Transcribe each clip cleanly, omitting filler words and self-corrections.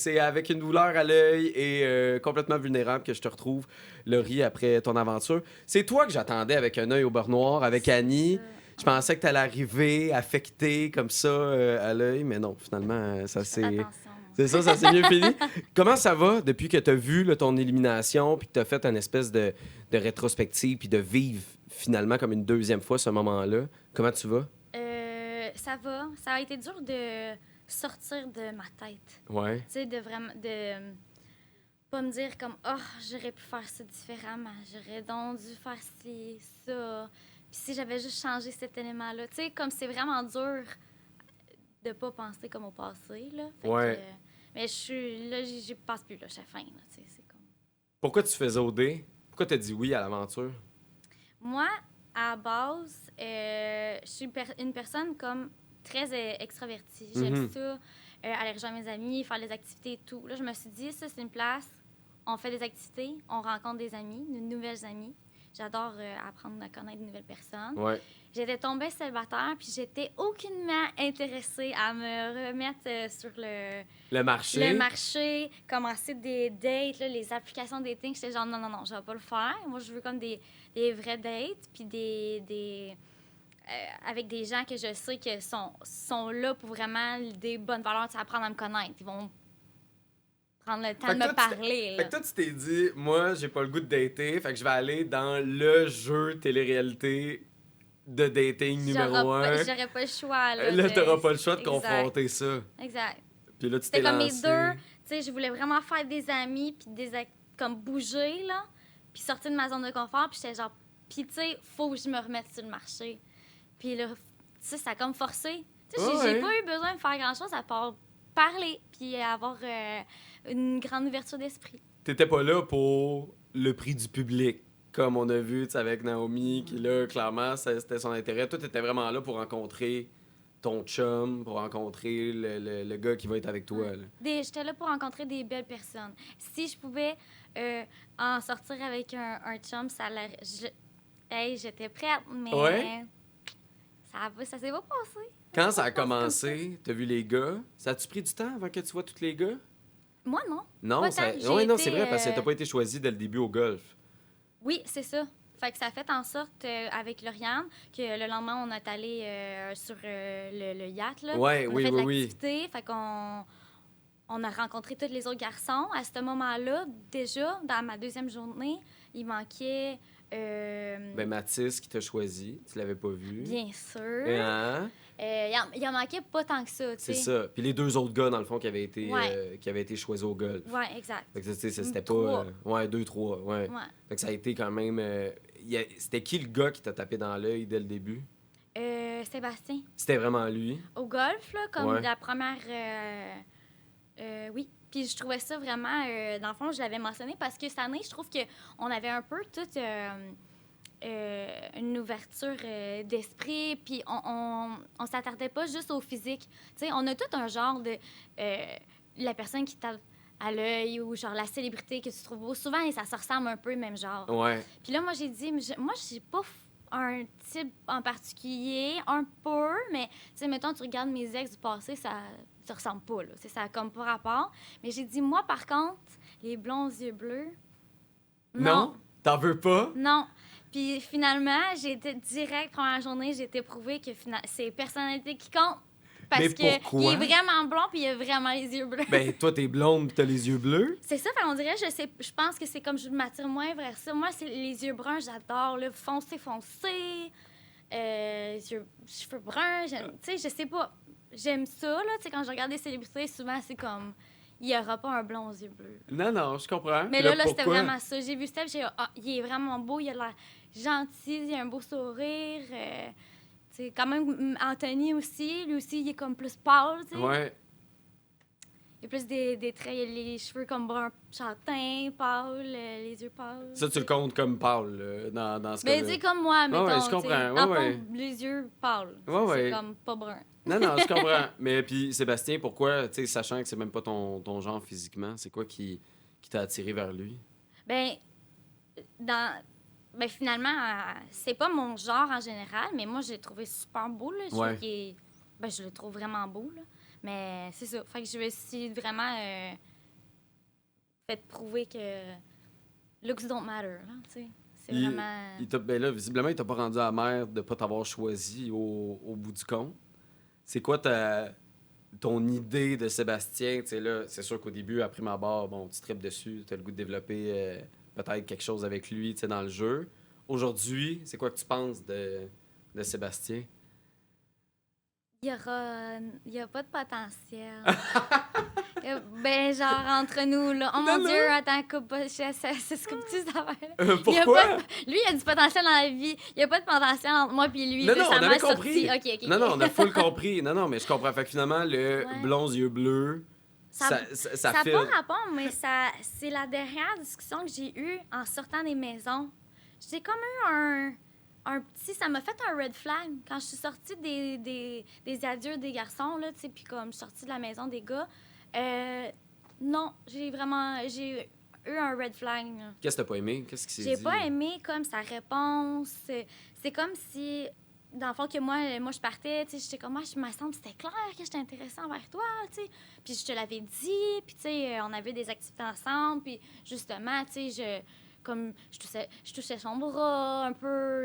C'est avec une douleur à l'œil et complètement vulnérable que je te retrouve, Laurie, après ton aventure. C'est toi que j'attendais avec un œil au beurre noir, avec Annie. Je pensais que t'allais arriver affectée comme ça à l'œil, mais non, finalement, ça Je fais s'est... attention, moi. C'est ça s'est mieux fini. Comment ça va depuis que t'as vu là, ton élimination puis que t'as fait une espèce de rétrospective puis de vivre finalement comme une deuxième fois ce moment-là? Comment tu vas? Ça va. Ça a été dur de sortir de ma tête. Ouais. Tu sais, de vraiment... de pas me dire comme « Oh, j'aurais pu faire ça différemment. J'aurais donc dû faire ci, ça. » Puis si j'avais juste changé cet élément-là. Tu sais, comme c'est vraiment dur de pas penser comme au passé, là. Fait Ouais. que, mais je suis... Là, j'y passe plus, là. Je suis fin, là. Tu sais, c'est comme... Pourquoi tu faisais OD? Pourquoi t'as dit oui à l'aventure? Moi, à la base, je suis une personne comme très extravertie. J'aime ça, aller rejoindre mes amis, faire des activités et tout. Là, je me suis dit, ça, c'est une place, on fait des activités, on rencontre des amis, de nouvelles amies. J'adore apprendre à connaître de nouvelles personnes. Ouais. J'étais tombée célibataire, puis j'étais aucunement intéressée à me remettre sur Le marché? le marché, commencer des dates, là, les applications dating. J'étais genre, non, non, non, je vais pas le faire. Moi, je veux comme des vrais dates, puis avec des gens que je sais que sont là pour vraiment des bonnes valeurs, tu sais, apprendre à me connaître. Ils vont prendre le temps Fait de que me toi, tu parler, Fait là. que toi, tu t'es dit, moi, j'ai pas le goût de dater, fait que je vais aller dans le jeu télé-réalité de dating numéro un. J'aurais pas le choix, là. Là, t'auras pas le choix de Exact, confronter ça. exact. Puis là, tu C'était t'es comme mes lancé. deux... Tu sais, je voulais vraiment faire des amis, puis comme bouger, là, puis sortir de ma zone de confort, puis j'étais genre... Puis, tu sais, faut que je me remette sur le marché. Puis là, tu sais, ça a comme forcé. Tu sais, j'ai pas eu besoin de faire grand-chose à part parler, puis avoir une grande ouverture d'esprit. T'étais pas là pour le prix du public, comme on a vu tu sais, avec Naomi, qui là, clairement, c'était son intérêt. Toi, t'étais vraiment là pour rencontrer ton chum, pour rencontrer le gars qui va être avec toi. Là. J'étais là pour rencontrer des belles personnes. Si je pouvais en sortir avec un chum, ça l'air... Hey, j'étais prête, mais Ouais? ça s'est pas passé. Quand ça a pas passé comme commencé, t'as vu les gars, ça a-tu pris du temps avant que tu vois tous les gars? Moi, non. Non, Pas ça... tant. J'ai ouais, non, été, c'est vrai, parce que t'as pas été choisi dès le début au golf. Oui, c'est ça. Fait que ça a fait en sorte, avec Lauriane, que le lendemain, on est allé sur le yacht, là. Ouais, On a oui, fait de oui, oui. l'activité. Fait qu'on on a rencontré tous les autres garçons. À ce moment-là, déjà, dans ma deuxième journée, il manquait... Ben, Mathis qui t'a choisi, tu l'avais pas vu. Bien sûr. Hein? Il en manquait pas tant que ça, tu sais. C'est ça. Puis les deux autres gars, dans le fond, Ouais. qui avaient été choisis au golf. Ouais, exact. Fait que, tu sais, c'était pas... Trois. ouais, 2-3, ouais. Ouais. Fait que ça a été quand même... C'était qui le gars qui t'a tapé dans l'œil dès le début? Sébastien. C'était vraiment lui? Au golf, là, comme Ouais. la première... oui. Puis je trouvais ça vraiment... dans le fond, je l'avais mentionné parce que cette année, je trouve qu'on avait un peu toute une ouverture d'esprit, puis on s'attardait pas juste au physique. Tu sais, on a tout un genre de... la personne qui tape à l'œil ou genre la célébrité que tu trouves beau. Souvent, ça se ressemble un peu, même genre. Ouais. Puis là, moi, j'ai dit, moi, j'ai pas un type en particulier, un peu, mais tu sais, mettons, tu regardes mes ex du passé, ça ressemble pas, là. Ça a comme pas rapport. Mais j'ai dit, moi, par contre, les blonds aux yeux bleus, non. T'en veux pas? Non. Puis finalement, j'ai été direct, première journée, j'ai été prouvé que c'est personnalité qui compte. Parce Mais que pourquoi? il est vraiment blond puis il a vraiment les yeux bleus. Ben, toi, t'es blonde pis t'as les yeux bleus. C'est ça, on dirait, je pense que c'est comme je m'attire moins vers ça. Moi, c'est les yeux bruns, j'adore, là, foncé, cheveux bruns, tu sais, je sais pas, j'aime ça, là, tu sais, quand je regarde des célébrités, souvent, c'est comme, il y aura pas un blond aux yeux bleus. Non, non, je comprends. Mais là, c'était pourquoi? vraiment ça. J'ai vu Steph, j'ai dit, ah, il est vraiment beau, il a l'air gentil, il a un beau sourire, tu sais, quand même, Anthony aussi, lui aussi, il est comme plus pâle, tu sais. Ouais. Il y a plus des traits, il a les cheveux comme brun châtain, pâle, les yeux pâles. Ça, tu le comptes comme pâle dans ce Mais cas-là. tu sais, comme moi, mettons. ouais, je comprends. T'sais, Ouais, dans le ouais. fond, les yeux pâles. Ouais, ouais. C'est comme pas brun. Non, non, je comprends. Mais puis, Sébastien, pourquoi, tu sais, sachant que c'est même pas ton genre physiquement, c'est quoi qui t'a attiré vers lui? Ben, finalement, c'est pas mon genre en général, mais moi, je l'ai trouvé super beau, là. Je Ouais. trouve je le trouve vraiment beau, là. Mais c'est ça. Fait que je me suis vraiment fait prouver que looks don't matter, là, tu sais. C'est Il- vraiment... Ben là, visiblement, il t'a pas rendu amer de pas t'avoir choisi au bout du compte. C'est quoi ton idée de Sébastien? Tu sais, là, c'est sûr qu'au début, à prime abord, bon, tu tripes dessus, tu as le goût de développer peut-être quelque chose avec lui, tu sais, dans le jeu. Aujourd'hui, c'est quoi que tu penses de Sébastien? Il y a pas de potentiel. Ben, genre, entre nous, là. Oh mon Non, Dieu, attends, coupe pas. C'est ce que tu savais. Pourquoi? Lui, il a du potentiel dans la vie. Il y a pas de potentiel entre moi et lui. Non, Là, non, ça on m'a avait sorti. compris. OK. Non, non, on a full compris. Non, non, mais je comprends. Fait que finalement, le Ouais. blond yeux bleus, ça Ça n'a file. pas rapport, mais c'est la dernière discussion que j'ai eue en sortant des maisons. J'ai comme eu un petit... Ça m'a fait un red flag. Quand je suis sortie des adieux des garçons, là, tu sais, puis comme je suis sortie de la maison des gars, non, j'ai eu un red flag, là. Qu'est-ce que t'as pas aimé? Qu'est-ce qui s'est dit? J'ai pas aimé comme sa réponse. C'est comme si, dans le fond, que moi je partais, tu sais, j'étais comme, moi, je me semble, c'était clair que j'étais intéressée envers toi, tu sais. Puis je te l'avais dit, puis tu sais, on avait des activités ensemble, puis justement, tu sais, je touchais son bras un peu,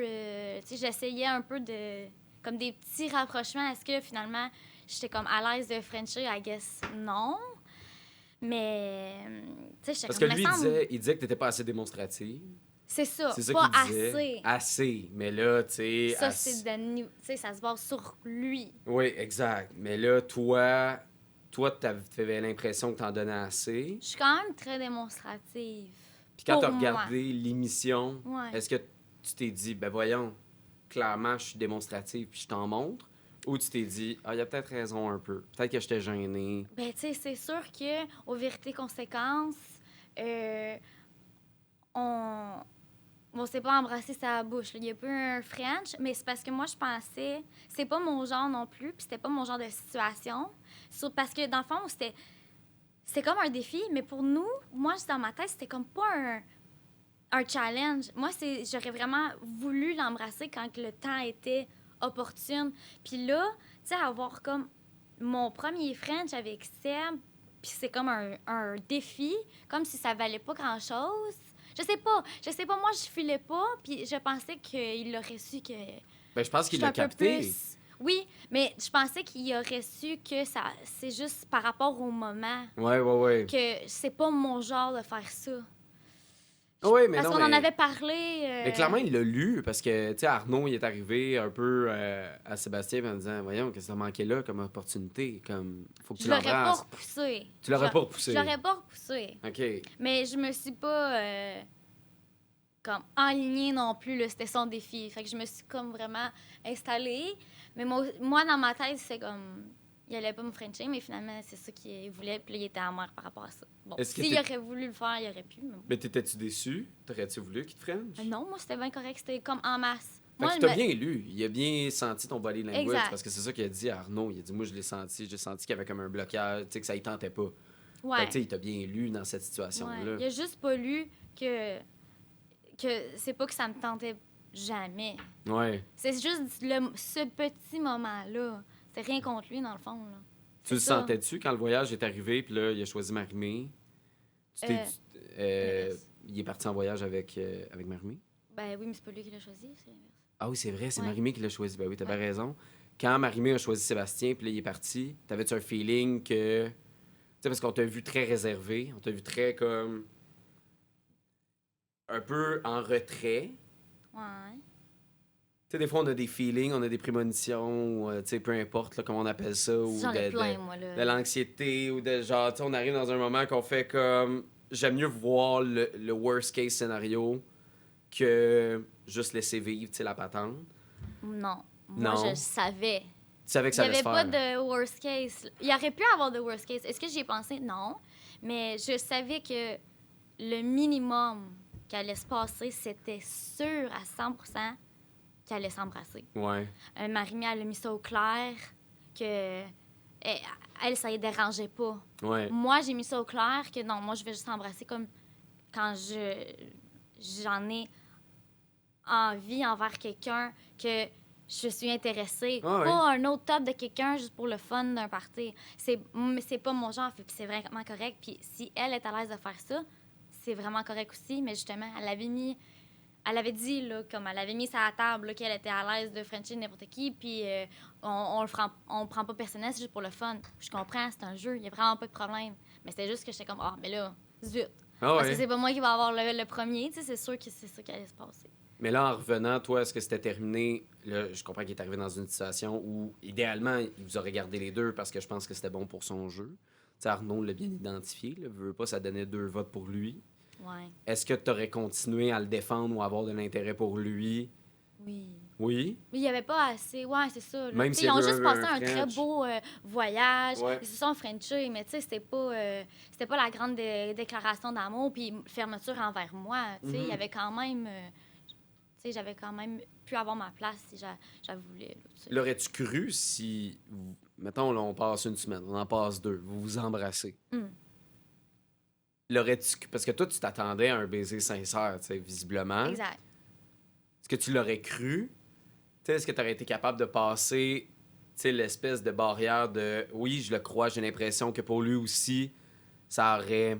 tu sais, j'essayais un peu de, comme des petits rapprochements. Est-ce que finalement, j'étais comme à l'aise de Frencher? I guess non. Mais, tu sais, j'étais Parce comme, que lui, me semble... il disait que t'étais pas assez démonstrative. C'est ça, C'est ça pas qu'il disait. assez. Assez. Mais là, tu sais... Ça, c'est tu sais, ça se base sur lui. Oui, exact. Mais là, toi, t'avais l'impression que t'en donnais assez. Je suis quand même très démonstrative. Puis quand Pour t'as moi. regardé l'émission, Ouais. est-ce que tu t'es dit, ben voyons, clairement, je suis démonstrative puis je t'en montre? Ou tu t'es dit, ah, il y a peut-être raison un peu. Peut-être que j'étais gênée. Ben, tu sais, c'est sûr que aux vérités conséquences, on s'est pas embrassé sa bouche, là. Il y a pas eu un French, mais c'est parce que moi, je pensais... C'est pas mon genre non plus, puis c'était pas mon genre de situation. Parce que, dans le fond, c'était comme un défi, mais pour nous, moi, dans ma tête, c'était comme pas un challenge. Moi, j'aurais vraiment voulu l'embrasser quand le temps était opportune. Puis là, tu sais, avoir comme mon premier French avec Seb, puis c'est comme un défi, comme si ça valait pas grand-chose. Je sais pas, moi, je filais pas, puis je pensais qu'il aurait su que... Ben, je pense qu'il j'étais l'a un peu capté. plus- Oui, mais je pensais qu'il aurait su que c'est juste par rapport au moment, Ouais. que c'est pas mon genre de faire ça. Oui, mais Parce non, qu'on en mais... avait parlé. Mais clairement, il l'a lu parce que, tu sais, Arnaud, il est arrivé un peu à Sébastien en disant, voyons, qu'est-ce que ça manquait là comme opportunité? Comme, faut que tu Je l'aurais pas l'embrasses. repoussé. Tu l'aurais pas repoussé? Je l'aurais pas repoussé. OK. Mais je me suis pas comme enlignée non plus, là. C'était son défi. Fait que je me suis comme vraiment installée. Mais moi dans ma tête, c'est comme... Il allait pas me frencher, mais finalement, c'est ça qu'il voulait. Puis là, il était amer par rapport à ça. Bon, Est-ce que s'il aurait voulu le faire, il aurait pu. Mais bon. Mais t'étais-tu déçu? T'aurais-tu voulu qu'il te french? Non, moi, c'était bien correct. C'était comme en masse. Fait Moi, que tu t'as bien lu. Il a bien senti ton body language. Exact. Parce que c'est ça qu'il a dit à Arnaud. Il a dit, moi, je l'ai senti. J'ai senti qu'il y avait comme un blocage, tu sais, que ça y tentait pas. Ouais. Fait que, tu sais, il t'a bien lu dans cette situation-là. Ouais. Il a juste pas lu que c'est pas que ça me tentait jamais. Ouais. C'est juste ce petit moment-là. C'est rien contre lui, dans le fond. Là. Tu le C'est ça. sentais-tu quand le voyage est arrivé, puis là, il a choisi Marimé? Yes. Il est parti en voyage avec Marimé? Ben oui, mais c'est pas lui qui l'a choisi, c'est l'inverse. Ah oui, c'est vrai, c'est Ouais. Marimé qui l'a choisi. Ben oui, t'as bien Ouais. raison. Quand Marimé a choisi Sébastien, puis là, il est parti, t'avais-tu un feeling que... Tu sais, parce qu'on t'a vu très réservé, on t'a vu très comme... un peu en retrait. Ouais. Tu sais, des fois, on a des feelings, on a des prémonitions, ou, tu sais, peu importe là, comment on appelle ça, ou J'en ai de, plein, moi, là. de l'anxiété, ou de genre, tu sais, on arrive dans un moment qu'on fait comme... J'aime mieux voir le worst case scénario que juste laisser vivre, tu sais, la patente. Non. Moi, Non. je le savais. Tu savais que Il ça n'y allait se avait pas faire. de worst case. Il y aurait pu avoir de worst case. Est-ce que j'y ai pensé? Non. Mais je savais que le minimum qui allait se passer, c'était sûr à 100% qu'elle allait s'embrasser. Ouais. Marie-Mie, elle a mis ça au clair, que elle, ça ne dérangeait pas. Ouais. Moi, j'ai mis ça au clair que non, moi, je vais juste embrasser comme quand j'en ai envie envers quelqu'un, que je suis intéressée. Ah ouais. Pas un autre top de quelqu'un juste pour le fun d'un party. C'est pas mon genre, puis c'est vraiment correct. Puis si elle est à l'aise de faire ça, c'est vraiment correct aussi, mais justement, elle avait dit, là, comme elle avait mis ça à la table, là, qu'elle était à l'aise de frencher n'importe qui, puis on prend pas personnel, c'est juste pour le fun. Je comprends, c'est un jeu, il y a vraiment pas de problème. Mais c'était juste que j'étais comme, mais là, zut. Ah Parce que ouais. c'est pas moi qui va avoir le premier, tu sais, c'est sûr que c'est ça qui allait se passer. Mais là, en revenant, toi, est-ce que c'était terminé? Là, je comprends qu'il est arrivé dans une situation où, idéalement, il vous aurait gardé les deux parce que je pense que c'était bon pour son jeu. Tu sais, Arnaud l'a bien identifié. Là, veut pas, ça donnait 2 votes pour lui. Ouais. Est-ce que tu aurais continué à le défendre ou à avoir de l'intérêt pour lui? Oui. Oui? Mais il n'y avait pas assez. Ouais, c'est ça. Là. Même Tu sais, s'il y ils ont avait juste passé un très French. beau voyage. Ouais. Ils se sont frenchés, mais tu sais, c'était pas la grande déclaration d'amour puis fermeture envers moi. Tu sais, il y avait quand même. Tu sais, j'avais quand même pu avoir ma place si j'avais voulu. Là, tu sais. L'aurais-tu cru si, mettons, là, on passe une semaine, on en passe 2, vous vous embrassez? L'aurais-tu... Parce que toi, tu t'attendais à un baiser sincère, tu sais, visiblement. Exact. Est-ce que tu l'aurais cru? Tu sais, est-ce que tu aurais été capable de passer, tu sais, l'espèce de barrière de oui, je le crois, j'ai l'impression que pour lui aussi, ça aurait,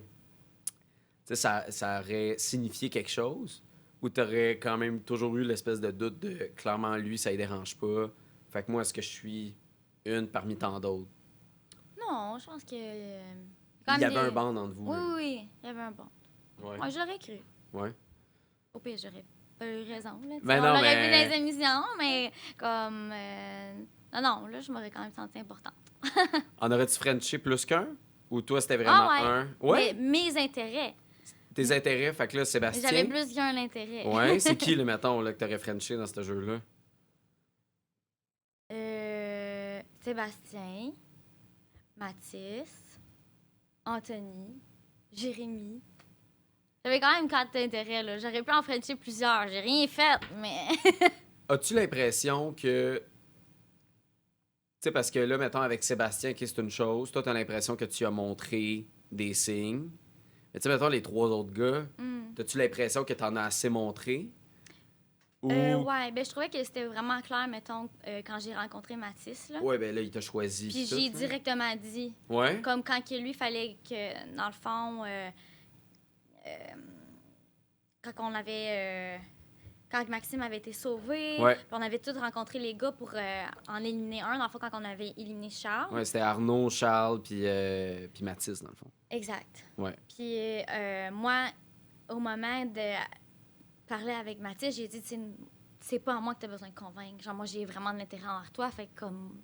tu sais, ça aurait signifié quelque chose? Ou tu aurais quand même toujours eu l'espèce de doute de clairement lui, ça ne dérange pas? Fait que moi, est-ce que je suis une parmi tant d'autres? Non, je pense que. Il y avait un bond entre vous. Oui, là. oui, il y avait un bond. Ouais. Moi, je l'aurais cru. Ouais. Au pire, j'aurais pas eu raison. Là, Ben on non, l'aurait mais- vu dans les émissions, mais comme. Non, là, je m'aurais quand même sentie importante. En aurais-tu Frenché plus qu'un? Ou toi, c'était vraiment un? Ouais. Mais mes intérêts. Tes intérêts, fait que là, J'avais Sébastien. plus qu'un intérêt. Ouais, c'est qui, le mettons, là, que t'aurais Frenché dans ce jeu-là? Sébastien, Mathis, Anthony, Jérémy. J'avais quand même 4 intérêts, là. J'aurais pu en frencher plusieurs. J'ai rien fait, mais. As-tu l'impression que. Tu sais, parce que là, mettons, avec Sébastien, qui c'est une chose, toi, t'as l'impression que tu as montré des signes. Mais tu sais, mettons, les 3 autres gars, t'as-tu l'impression que t'en as assez montré? Ou. Ouais, ben je trouvais que c'était vraiment clair, mettons, quand j'ai rencontré Mathis, là. Ouais, ben là, il t'a choisi. Puis tout, j'ai là. directement dit. Ouais? Comme quand que lui, fallait que, dans le fond, quand on avait. Quand Maxime avait été sauvé, Ouais. puis on avait tous rencontré les gars pour en éliminer un, dans le fond, quand on avait éliminé Charles. Ouais, c'était Arnaud, Charles, puis Mathis, dans le fond. Exact. Ouais. Puis moi, au moment de parler avec Mathis, j'ai dit, c'est pas à moi que tu as besoin de convaincre. Genre, moi, j'ai vraiment de l'intérêt envers toi, fait que comme.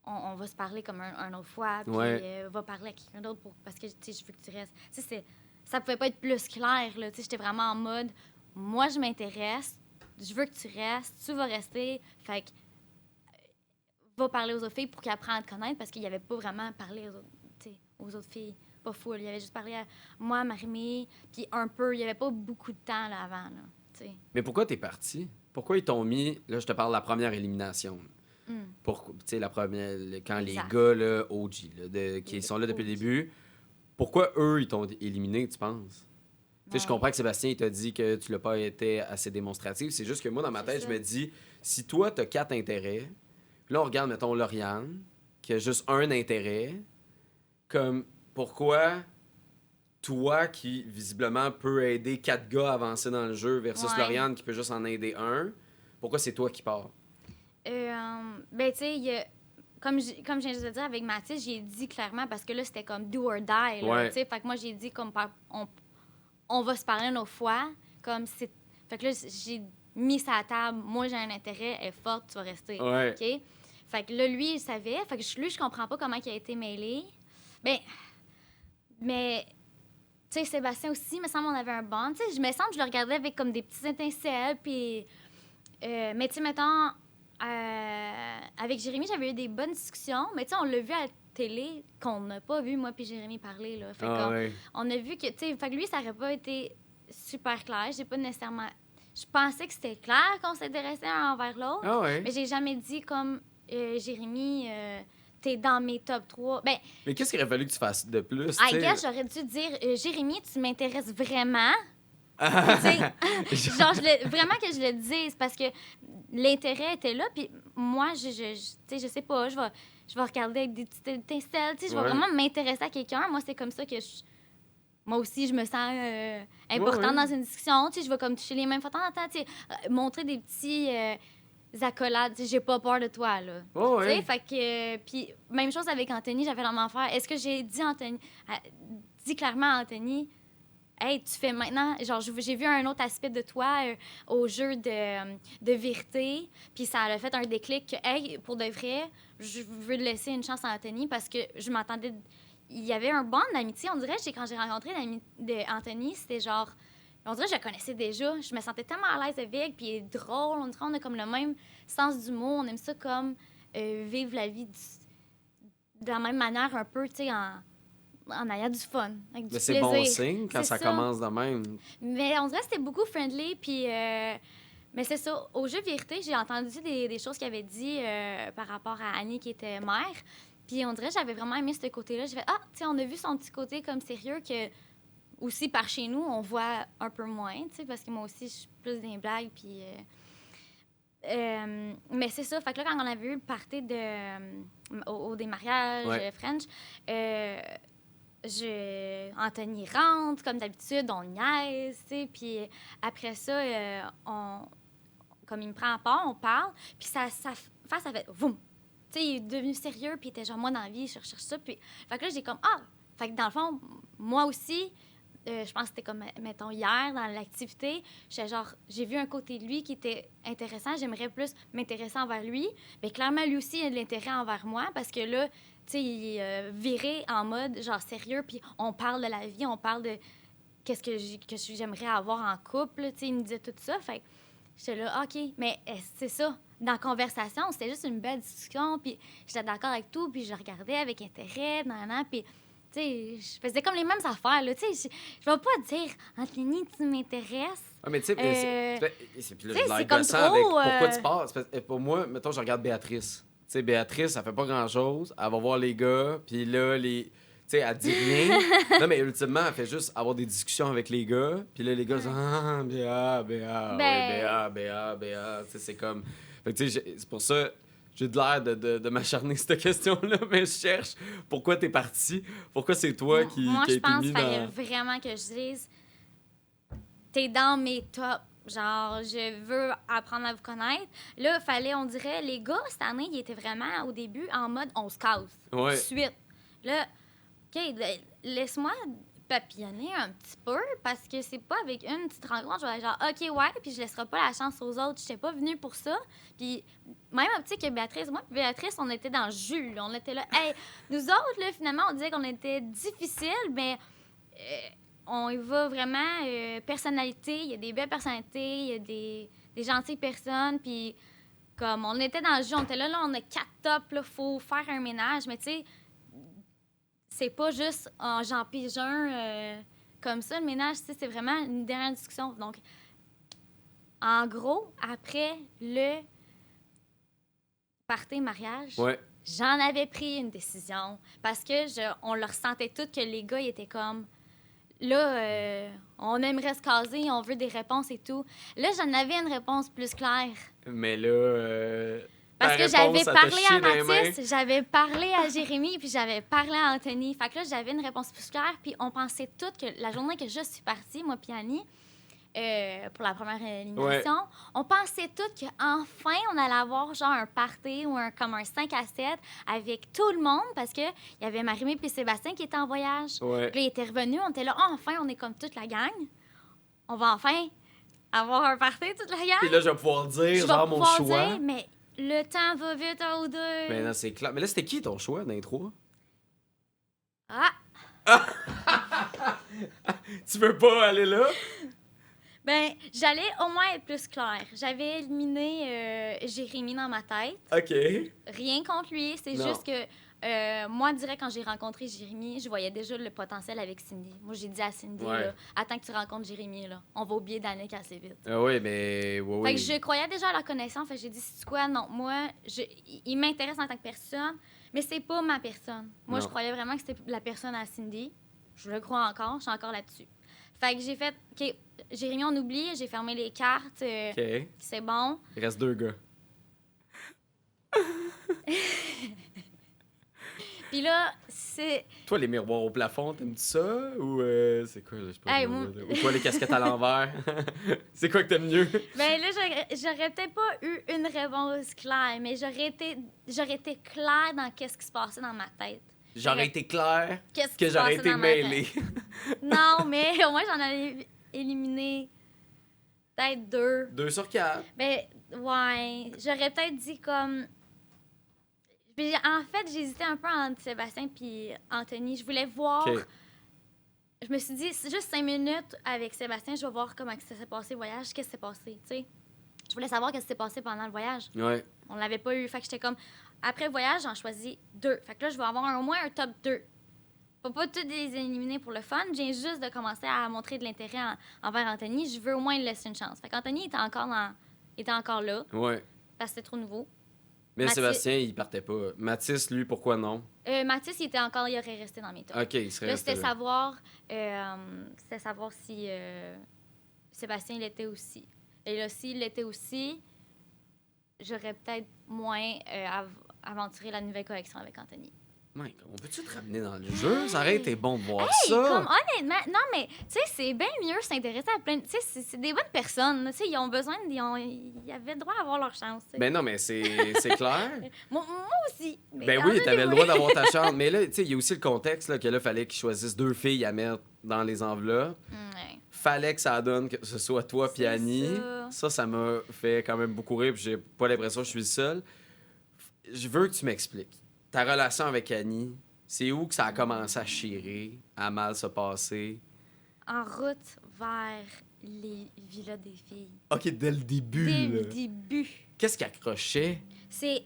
On va se parler comme un autre fois, puis Ouais. va parler à quelqu'un d'autre parce que, tu sais, je veux que tu restes. Tu sais, ça pouvait pas être plus clair, là. Tu sais, j'étais vraiment en mode, moi, je m'intéresse, je veux que tu restes, tu vas rester, fait que va parler aux autres filles pour qu'elles apprennent à te connaître parce qu'il y avait pas vraiment parlé aux autres filles. Pas full. Il avait juste parlé à moi, Marie-Mé, puis un peu. Il y avait pas beaucoup de temps là, avant, là, tu sais. Mais pourquoi t'es parti? Pourquoi ils t'ont mis... Là, je te parle de la première élimination. Tu sais, la première... Quand Exact. les gars, là, OG, là, qui sont là depuis le début, pourquoi eux, ils t'ont éliminé, tu penses? Tu sais, je comprends que Sébastien, il t'a dit que tu l'as pas été assez démonstratif. C'est juste que moi, dans ma C'est tête, ça. je me dis, si toi, t'as 4 intérêts, puis là, on regarde, mettons, Lauriane, qui a juste un intérêt, comme, pourquoi toi, qui, visiblement, peut aider 4 gars à avancer dans le jeu, versus Ouais. Lauriane, qui peut juste en aider un, pourquoi c'est toi qui pars? Ben, tu sais, comme je viens de le dire avec Mathis, j'ai dit clairement parce que là, c'était comme do or die. Là, Ouais. tu sais, fait que moi, j'ai dit comme on va se parler une autre fois. Comme c'est. Fait que là, j'ai mis ça à table. Moi, j'ai un intérêt, elle est forte, tu vas rester. Ouais. OK? Fait que là, lui, il savait. Fait que lui, je comprends pas comment il a été mêlé. Ben, mais. Tu sais, Sébastien aussi, il me semble qu'on avait un bond. Tu sais, je me semble que je le regardais avec comme des petites étincelles. Puis. Mais tu sais, mettons. Avec Jérémy, j'avais eu des bonnes discussions, mais tu sais, on l'a vu à la télé qu'on n'a pas vu, moi puis Jérémy, parler, là. Fait qu'on- ouais. on a vu que, tu sais, fait que lui, ça aurait pas été super clair. J'ai pas nécessairement... Je pensais que c'était clair qu'on s'intéressait un envers l'autre, Ah ouais. mais j'ai jamais dit comme, Jérémy, t'es dans mes top 3. Ben, Mais qu'est-ce qu'il aurait fallu que tu fasses de plus? I tu sais? guess, j'aurais dû dire, Jérémy, tu m'intéresses vraiment. Tu sais, genre, vraiment que je le dise parce que l'intérêt était là. Puis moi, tu sais, je sais pas, je vais regarder avec des petites étincelles. Tu sais, je vais Ouais. vraiment m'intéresser à quelqu'un. Moi, c'est comme ça que moi aussi, je me sens importante dans une discussion. Tu sais, je vais comme toucher les mêmes fois de temps en temps, tu sais, montrer des petits accolades. Tu sais, j'ai pas peur de toi, là. Ouais, Tu sais, ouais. fait que... Puis, même chose avec Anthony, j'avais la même affaire. Est-ce que j'ai dit clairement à Anthony, hey, tu fais maintenant... Genre, j'ai vu un autre aspect de toi au jeu de vérité, puis ça a fait un déclic que, hey, pour de vrai, je veux laisser une chance à Anthony parce que je m'attendais... Il y avait un bond d'amitié. On dirait que quand j'ai rencontré Anthony, c'était genre... On dirait que je le connaissais déjà. Je me sentais tellement à l'aise avec, puis il est drôle. On dirait qu'on a comme le même sens d'humour. On aime ça comme vivre la vie de la même manière un peu, tu sais, en ayant du fun, avec du Mais c'est plaisir. bon signe quand ça ça commence de même. Mais on dirait que c'était beaucoup friendly, puis... mais c'est ça. Au jeu Vérité, j'ai entendu des choses qu'il avait dit par rapport à Annie qui était mère. Puis on dirait que j'avais vraiment aimé ce côté-là. J'ai fait, ah, tu sais, on a vu son petit côté comme sérieux que aussi par chez nous, on voit un peu moins, tu sais, parce que moi aussi, je suis plus des blagues, puis... mais c'est ça. Fait que là, quand on avait eu le party au démariage Ouais. French, Anthony rentre, comme d'habitude, on niaise, tu sais, puis après ça, comme il me prend à part, on parle, puis sa face, a fait « voum ». Tu sais, il est devenu sérieux, puis il était genre, moi, dans la vie, je recherche ça, puis... Fait que là, j'ai comme « ah ». Fait que dans le fond, moi aussi, je pense que c'était comme, mettons, hier, dans l'activité, j'étais genre, j'ai vu un côté de lui qui était intéressant, j'aimerais plus m'intéresser envers lui. Mais clairement, lui aussi, il a de l'intérêt envers moi, parce que là, tu sais, il est viré en mode, genre, sérieux, puis on parle de la vie, on parle de qu'est-ce que j'aimerais avoir en couple, tu sais, il me disait tout ça, fait que j'étais là, OK, mais c'est ça. Dans la conversation, c'était juste une belle discussion, puis j'étais d'accord avec tout, puis je regardais avec intérêt, puis... Tu sais, je faisais comme les mêmes affaires, là. Tu sais, je vais pas dire « Anthony, tu m'intéresses. » Ah, mais tu sais, puis là, tu sais, je l'air c'est comme gossant avec trop, pourquoi tu passes. Pour moi, mettons, je regarde Béatrice. Tu sais, Béatrice, elle fait pas grand-chose. Elle va voir les gars, puis là, tu sais, elle dit rien. Non, mais ultimement, elle fait juste avoir des discussions avec les gars. Puis là, les gars disent « Ah, Béa, Béa, ouais, Béa, Béa, Béa. » Tu sais, c'est comme... Fait que tu sais, c'est pour ça... J'ai de l'air de m'acharner cette question-là, mais je cherche pourquoi t'es parti, pourquoi c'est toi qui Moi, a je été pense mis qu'il fallait dans... vraiment que je dise « T'es dans mes tops. » Genre, je veux apprendre à vous connaître. Là, il fallait, on dirait, les gars, cette année, ils étaient vraiment, au début, en mode « On se casse. » Ouais. Tout de suite. Là, OK, laisse-moi papillonner un petit peu parce que c'est pas avec une petite rencontre, je vais être genre OK, ouais, puis je laisserai pas la chance aux autres. J'étais pas venue pour ça. Puis même optique que Béatrice, moi, Béatrice, on était dans le jus. Là. On était là, hey, nous autres, là, finalement, on disait qu'on était difficile, mais on y va vraiment personnalité. Il y a des belles personnalités, il y a des gentilles personnes, puis comme on était dans le jus, on était là, on a 4 tops, là, faut faire un ménage, mais tu sais, c'est pas juste en Jean Pigeon comme ça, le ménage, c'est vraiment une dernière discussion. Donc, en gros, après le party mariage, Ouais. j'en avais pris une décision parce que on le ressentait tout que les gars ils étaient comme là, on aimerait se caser, on veut des réponses et tout. Là, j'en avais une réponse plus claire. Mais là... Parce ta que j'avais réponse, ça t'a parlé à chié dans les mains. Mathis, j'avais parlé à Jérémy, puis j'avais parlé à Anthony. Fait que là, j'avais une réponse plus claire, puis on pensait toutes que la journée que je suis partie, moi puis Annie, pour la première élimination, on pensait toutes qu'enfin, on allait avoir genre un party ou comme un 5 à 7 avec tout le monde, parce qu'il y avait Marie-Mé puis Sébastien qui étaient en voyage. Ouais. Puis là, ils étaient revenus, on était là, enfin, on est comme toute la gang. On va enfin avoir un party, toute la gang. Puis là, je vais pouvoir dire, Je vais genre, mon pouvoir choix. dire, mais le temps va vite à deux. Mais non, c'est clair. Mais là, c'était qui ton choix dans les trois? Ah! Tu veux pas aller là? Ben, j'allais au moins être plus claire. J'avais éliminé Jérémy dans ma tête. OK. Rien contre lui, c'est Non. juste que moi, direct, quand j'ai rencontré Jérémy, je voyais déjà le potentiel avec Cindy. Moi, j'ai dit à Cindy, Ouais. là, attends que tu rencontres Jérémy, là. On va oublier Danick assez vite. Ah oui, mais... Oui, Fait oui. que je croyais déjà à la connaissance. Fait que j'ai dit, c'est quoi? Non, moi, il m'intéresse en tant que personne, mais c'est pas ma personne. Moi, Non. je croyais vraiment que c'était la personne à Cindy. Je le crois encore, je suis encore là-dessus. Fait que j'ai fait, OK, Jérémy, on oublie, j'ai fermé les cartes, OK. c'est bon. Il reste 2 gars. Puis là, c'est... Toi, les miroirs au plafond, t'aimes-tu ça? Ou c'est quoi, là, je sais pas Hey, comment moi- dire, là. Ou toi, les casquettes à l'envers? C'est quoi que t'aimes mieux? Ben là, j'aurais peut-être pas eu une réponse claire, mais j'aurais été claire dans qu'est-ce qui se passait dans ma tête. J'aurais été clair Qu'est-ce qui que se j'aurais passait été dans ma mêlé. tête. Non, mais au moins, j'en avais éliminé peut-être 2. 2 sur 4. Ben, ouais. J'aurais peut-être dit comme... Puis, en fait, j'hésitais un peu entre Sébastien puis Anthony. Je voulais voir... OK. Je me suis dit, c'est juste 5 minutes avec Sébastien, je vais voir comment ça s'est passé le voyage, qu'est-ce qui s'est passé, tu sais. Je voulais savoir qu'est-ce qui s'est passé pendant le voyage. Ouais. On l'avait pas eu. Fait que j'étais comme... Après le voyage, j'en choisis 2. Fait que là, je vais avoir au moins un top 2. Faut pas tous les éliminer pour le fun. J'ai juste de commencer à montrer de l'intérêt envers Anthony. Je veux au moins lui laisser une chance. Fait qu'Anthony était encore là, Ouais. parce que c'était trop nouveau. Mais Mathis- Sébastien, il partait pas. Mathis, lui, pourquoi non? Mathis, il aurait resté dans mes tops. OK, il serait Là, resté c'était savoir si Sébastien l'était aussi. Et là, s'il l'était aussi, j'aurais peut-être moins aventuré la nouvelle collection avec Anthony. Mike, on peut-tu te ramener dans le jeu? Ça aurait été bon de voir Hey, ça. comme honnêtement, non, mais tu sais, c'est bien mieux s'intéresser à plein de. Tu sais, c'est des bonnes personnes. Tu sais, ils ont besoin. Ils avaient le droit d'avoir leur chance. Tu sais. Ben non, mais c'est clair. Moi aussi. Mais Ben oui, t'avais le donnez-moi. droit d'avoir ta chance. Mais là, tu sais, il y a aussi le contexte là, que là, fallait qu'ils choisissent 2 filles à mettre dans les enveloppes. Ouais. Fallait que ça donne que ce soit toi puis C'est Annie. Ça m'a fait quand même beaucoup rire puis j'ai pas l'impression que je suis le seul. Je veux que tu m'expliques. Ta relation avec Annie, c'est où que ça a commencé à chirer, à mal se passer? En route vers les villas des filles. OK, dès le début, Dès là. le début. Qu'est-ce qui accrochait? C'est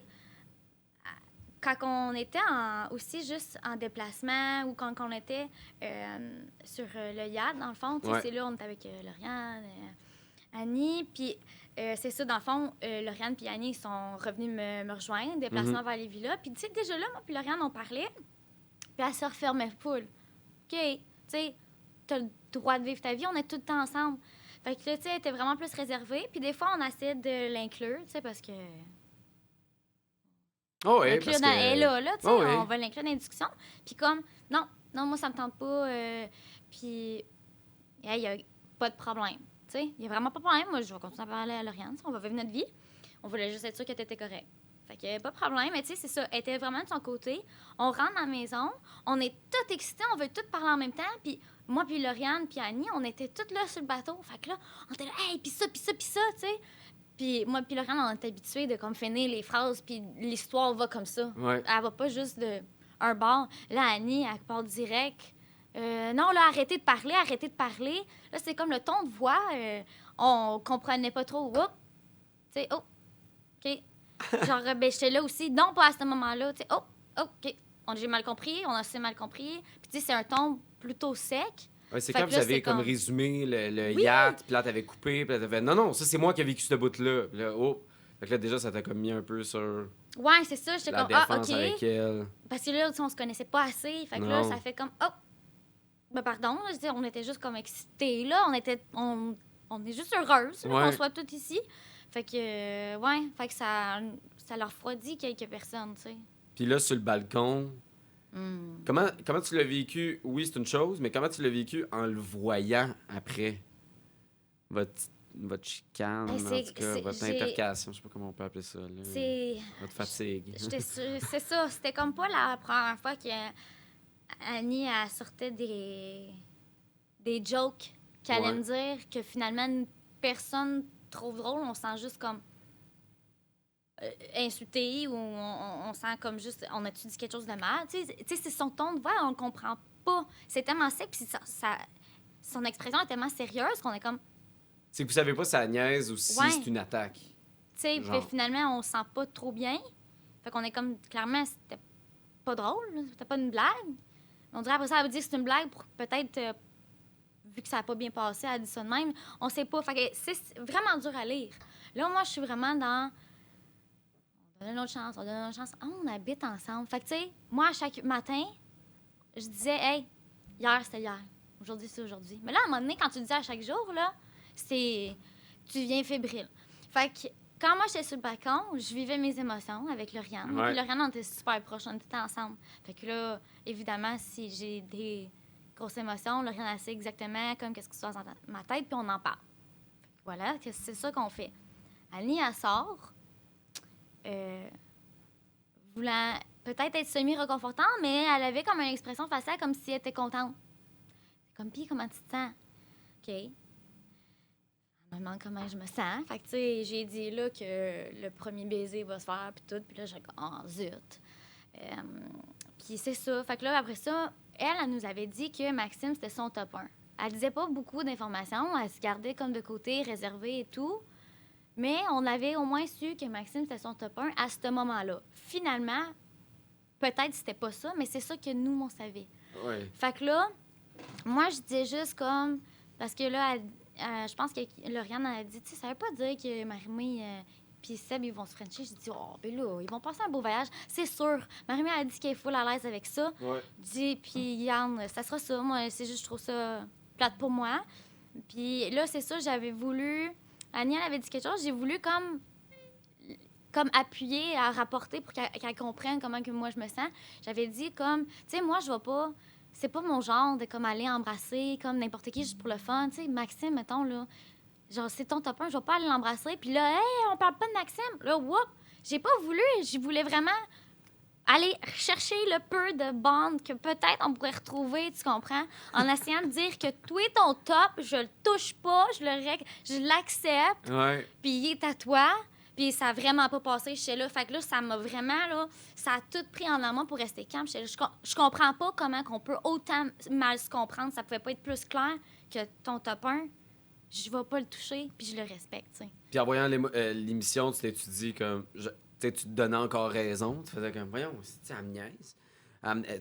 quand on était aussi juste en déplacement ou quand on était sur le yacht, dans le fond, tu sais, Ouais. c'est là, on était avec Lauriane, Annie, puis c'est ça, dans le fond, Lauriane puis Annie, ils sont revenus me rejoindre, déplacement vers les villas, puis tu sais, déjà là, moi puis Lauriane, on parlait, puis elle se refermait full. OK, tu sais, t'as le droit de vivre ta vie, on est tout le temps ensemble. Fait que là, tu sais, elle était vraiment plus réservée, puis des fois, on essayait de l'inclure, tu sais, parce que... Oh oui, L'inclure parce dans- que... elle est là, tu sais, Oh oui. on va l'inclure dans les discussions. Puis comme, non, moi, ça me tente pas. Puis, il n'y a pas de problème. Tu sais, il n'y a vraiment pas de problème. Moi, je vais continuer à parler à Lauriane. On va vivre notre vie. On voulait juste être sûr qu'elle était correcte. Fait que pas de problème. Mais tu sais, c'est ça. Elle était vraiment de son côté. On rentre dans la maison. On est toutes excités. On veut toutes parler en même temps. Puis moi, puis Lauriane, puis Annie, on était toutes là sur le bateau. Fait que là, on était là, hey, puis ça, tu sais. Puis moi, puis Lauriane, on est habitués de comme finir les phrases, puis l'histoire va comme ça. Ouais. Elle va pas juste de un bord. Là, Annie, elle part direct. Non, là, arrêtez de parler. Là, c'est comme le ton de voix. On comprenait pas trop. Oups. Tu sais, oh, OK. Genre, ben, j'étais là aussi. Non, pas à ce moment-là. Tu sais, oh, OK. J'ai mal compris. On a assez mal compris. Puis, tu sais, c'est un ton plutôt sec. Ouais, c'est Fait quand que vous là, avez c'est comme comme- résumé le Oui. yacht, puis là, t'avais coupé, puis là, t'avais non, ça, c'est moi qui ai vécu ce bout-là. Puis là, oh. Fait que là, déjà, ça t'a comme mis un peu sur Ouais, c'est ça. J'étais la comme, défense OK. avec elle. Parce que là, tu sais, on se connaissait pas assez. Fait que là, Non. ça fait comme, oh, ben pardon, là, je veux dire, on était juste comme excités, là. On est juste heureuses là, Ouais. qu'on soit toutes ici. Fait que, ouais, fait que ça leur refroidit quelques personnes, tu sais. Puis là, sur le balcon, comment tu l'as vécu? Oui, c'est une chose, mais comment tu l'as vécu en le voyant après? Votre chicane, Ben, en c'est- tout cas, c'est- votre j'ai- intercation, je sais pas comment on peut appeler ça. Là. C'est. Votre fatigue. C'est ça. C'était comme pas la première fois que Annie elle sortait des jokes qu'elle allait Ouais. me dire que finalement une personne trouve drôle. On sent juste comme insulté ou on sent comme juste on a-tu dit quelque chose de mal. Tu sais, c'est son ton de voix, on le comprend pas. C'est tellement sec, puis son expression est tellement sérieuse qu'on est comme. C'est que vous savez pas si ça niaise ou si Ouais. c'est une attaque. Tu sais, puis Genre. finalement, on se sent pas trop bien. Fait qu'on est comme, clairement, c'était pas drôle, là. C'était pas une blague. On dirait après ça, elle veut dire que c'est une blague pour peut-être, vu que ça a pas bien passé, elle dit ça de même. On sait pas. Fait que c'est vraiment dur à lire. Là, moi, je suis vraiment dans. On donne une autre chance, Ah, on habite ensemble. Fait que, tu sais, moi, à chaque matin, je disais, hey, hier, c'était hier. Aujourd'hui, c'est aujourd'hui. Mais là, à un moment donné, quand tu le dis à chaque jour, là, tu deviens fébrile. Fait que quand moi, j'étais sur le balcon, je vivais mes émotions avec Lauriane. Ouais. Puis Lauriane, on était super proches, on était ensemble. Fait que là, évidemment, si j'ai des grosses émotions, Lauriane, elle sait exactement comme qu'est-ce qui se passe dans ma tête, puis on en parle. Voilà, c'est ça qu'on fait. Annie, elle sort, voulant peut-être être semi-reconfortante, mais elle avait comme une expression faciale comme si elle était contente. Comme, puis comment tu te sens? OK. Elle me demande comment je me sens. Fait que, tu sais, j'ai dit là que le premier baiser va se faire, puis tout. Puis là, j'ai dit, oh, zut. Puis c'est ça. Fait que là, après ça, elle nous avait dit que Maxime, c'était son top 1. Elle disait pas beaucoup d'informations. Elle se gardait comme de côté, réservée et tout. Mais on avait au moins su que Maxime, c'était son top 1 à ce moment-là. Finalement, peut-être que c'était pas ça, mais c'est ça que nous, on savait. Ouais. Fait que là, moi, je disais juste comme... Parce que là, je pense que Lauriane a dit, tu sais, ça veut pas dire que Marie-Mé puis Seb, ils vont se frencher. J'ai dit, oh, ben là, ils vont passer un beau voyage. C'est sûr. Marie-Mé a dit qu'elle est full à l'aise avec ça. Ouais. Puis Yann, ça sera ça. Moi, c'est juste, je trouve ça plate pour moi. Puis là, c'est ça, j'avais voulu... Annie, elle avait dit quelque chose. J'ai voulu comme appuyer, à rapporter pour qu'elle comprenne comment que moi, je me sens. J'avais dit comme, tu sais, moi, je vais pas... C'est pas mon genre de comme aller embrasser comme n'importe qui juste pour le fun. Tu sais, Maxime, mettons, là, genre, c'est ton top 1, je vais pas aller l'embrasser. Puis là, hey, on parle pas de Maxime. Là, whoop, j'ai pas voulu. Je voulais vraiment aller chercher le peu de bande que peut-être on pourrait retrouver, tu comprends? En essayant de dire que toi, ton top, je le touche pas, je l'accepte, Ouais. puis il est à toi. Puis ça a vraiment pas passé chez là. Fait que là, ça m'a vraiment, là, ça a tout pris en amont pour rester calme. Je comprends pas comment qu'on peut autant mal se comprendre. Ça pouvait pas être plus clair que ton top 1, je vais pas le toucher, puis je le respecte, tu sais. Puis en voyant l'émission, tu t'es-tu dit comme... tu sais, tu te donnais encore raison. Tu faisais comme, voyons, elle me niaise.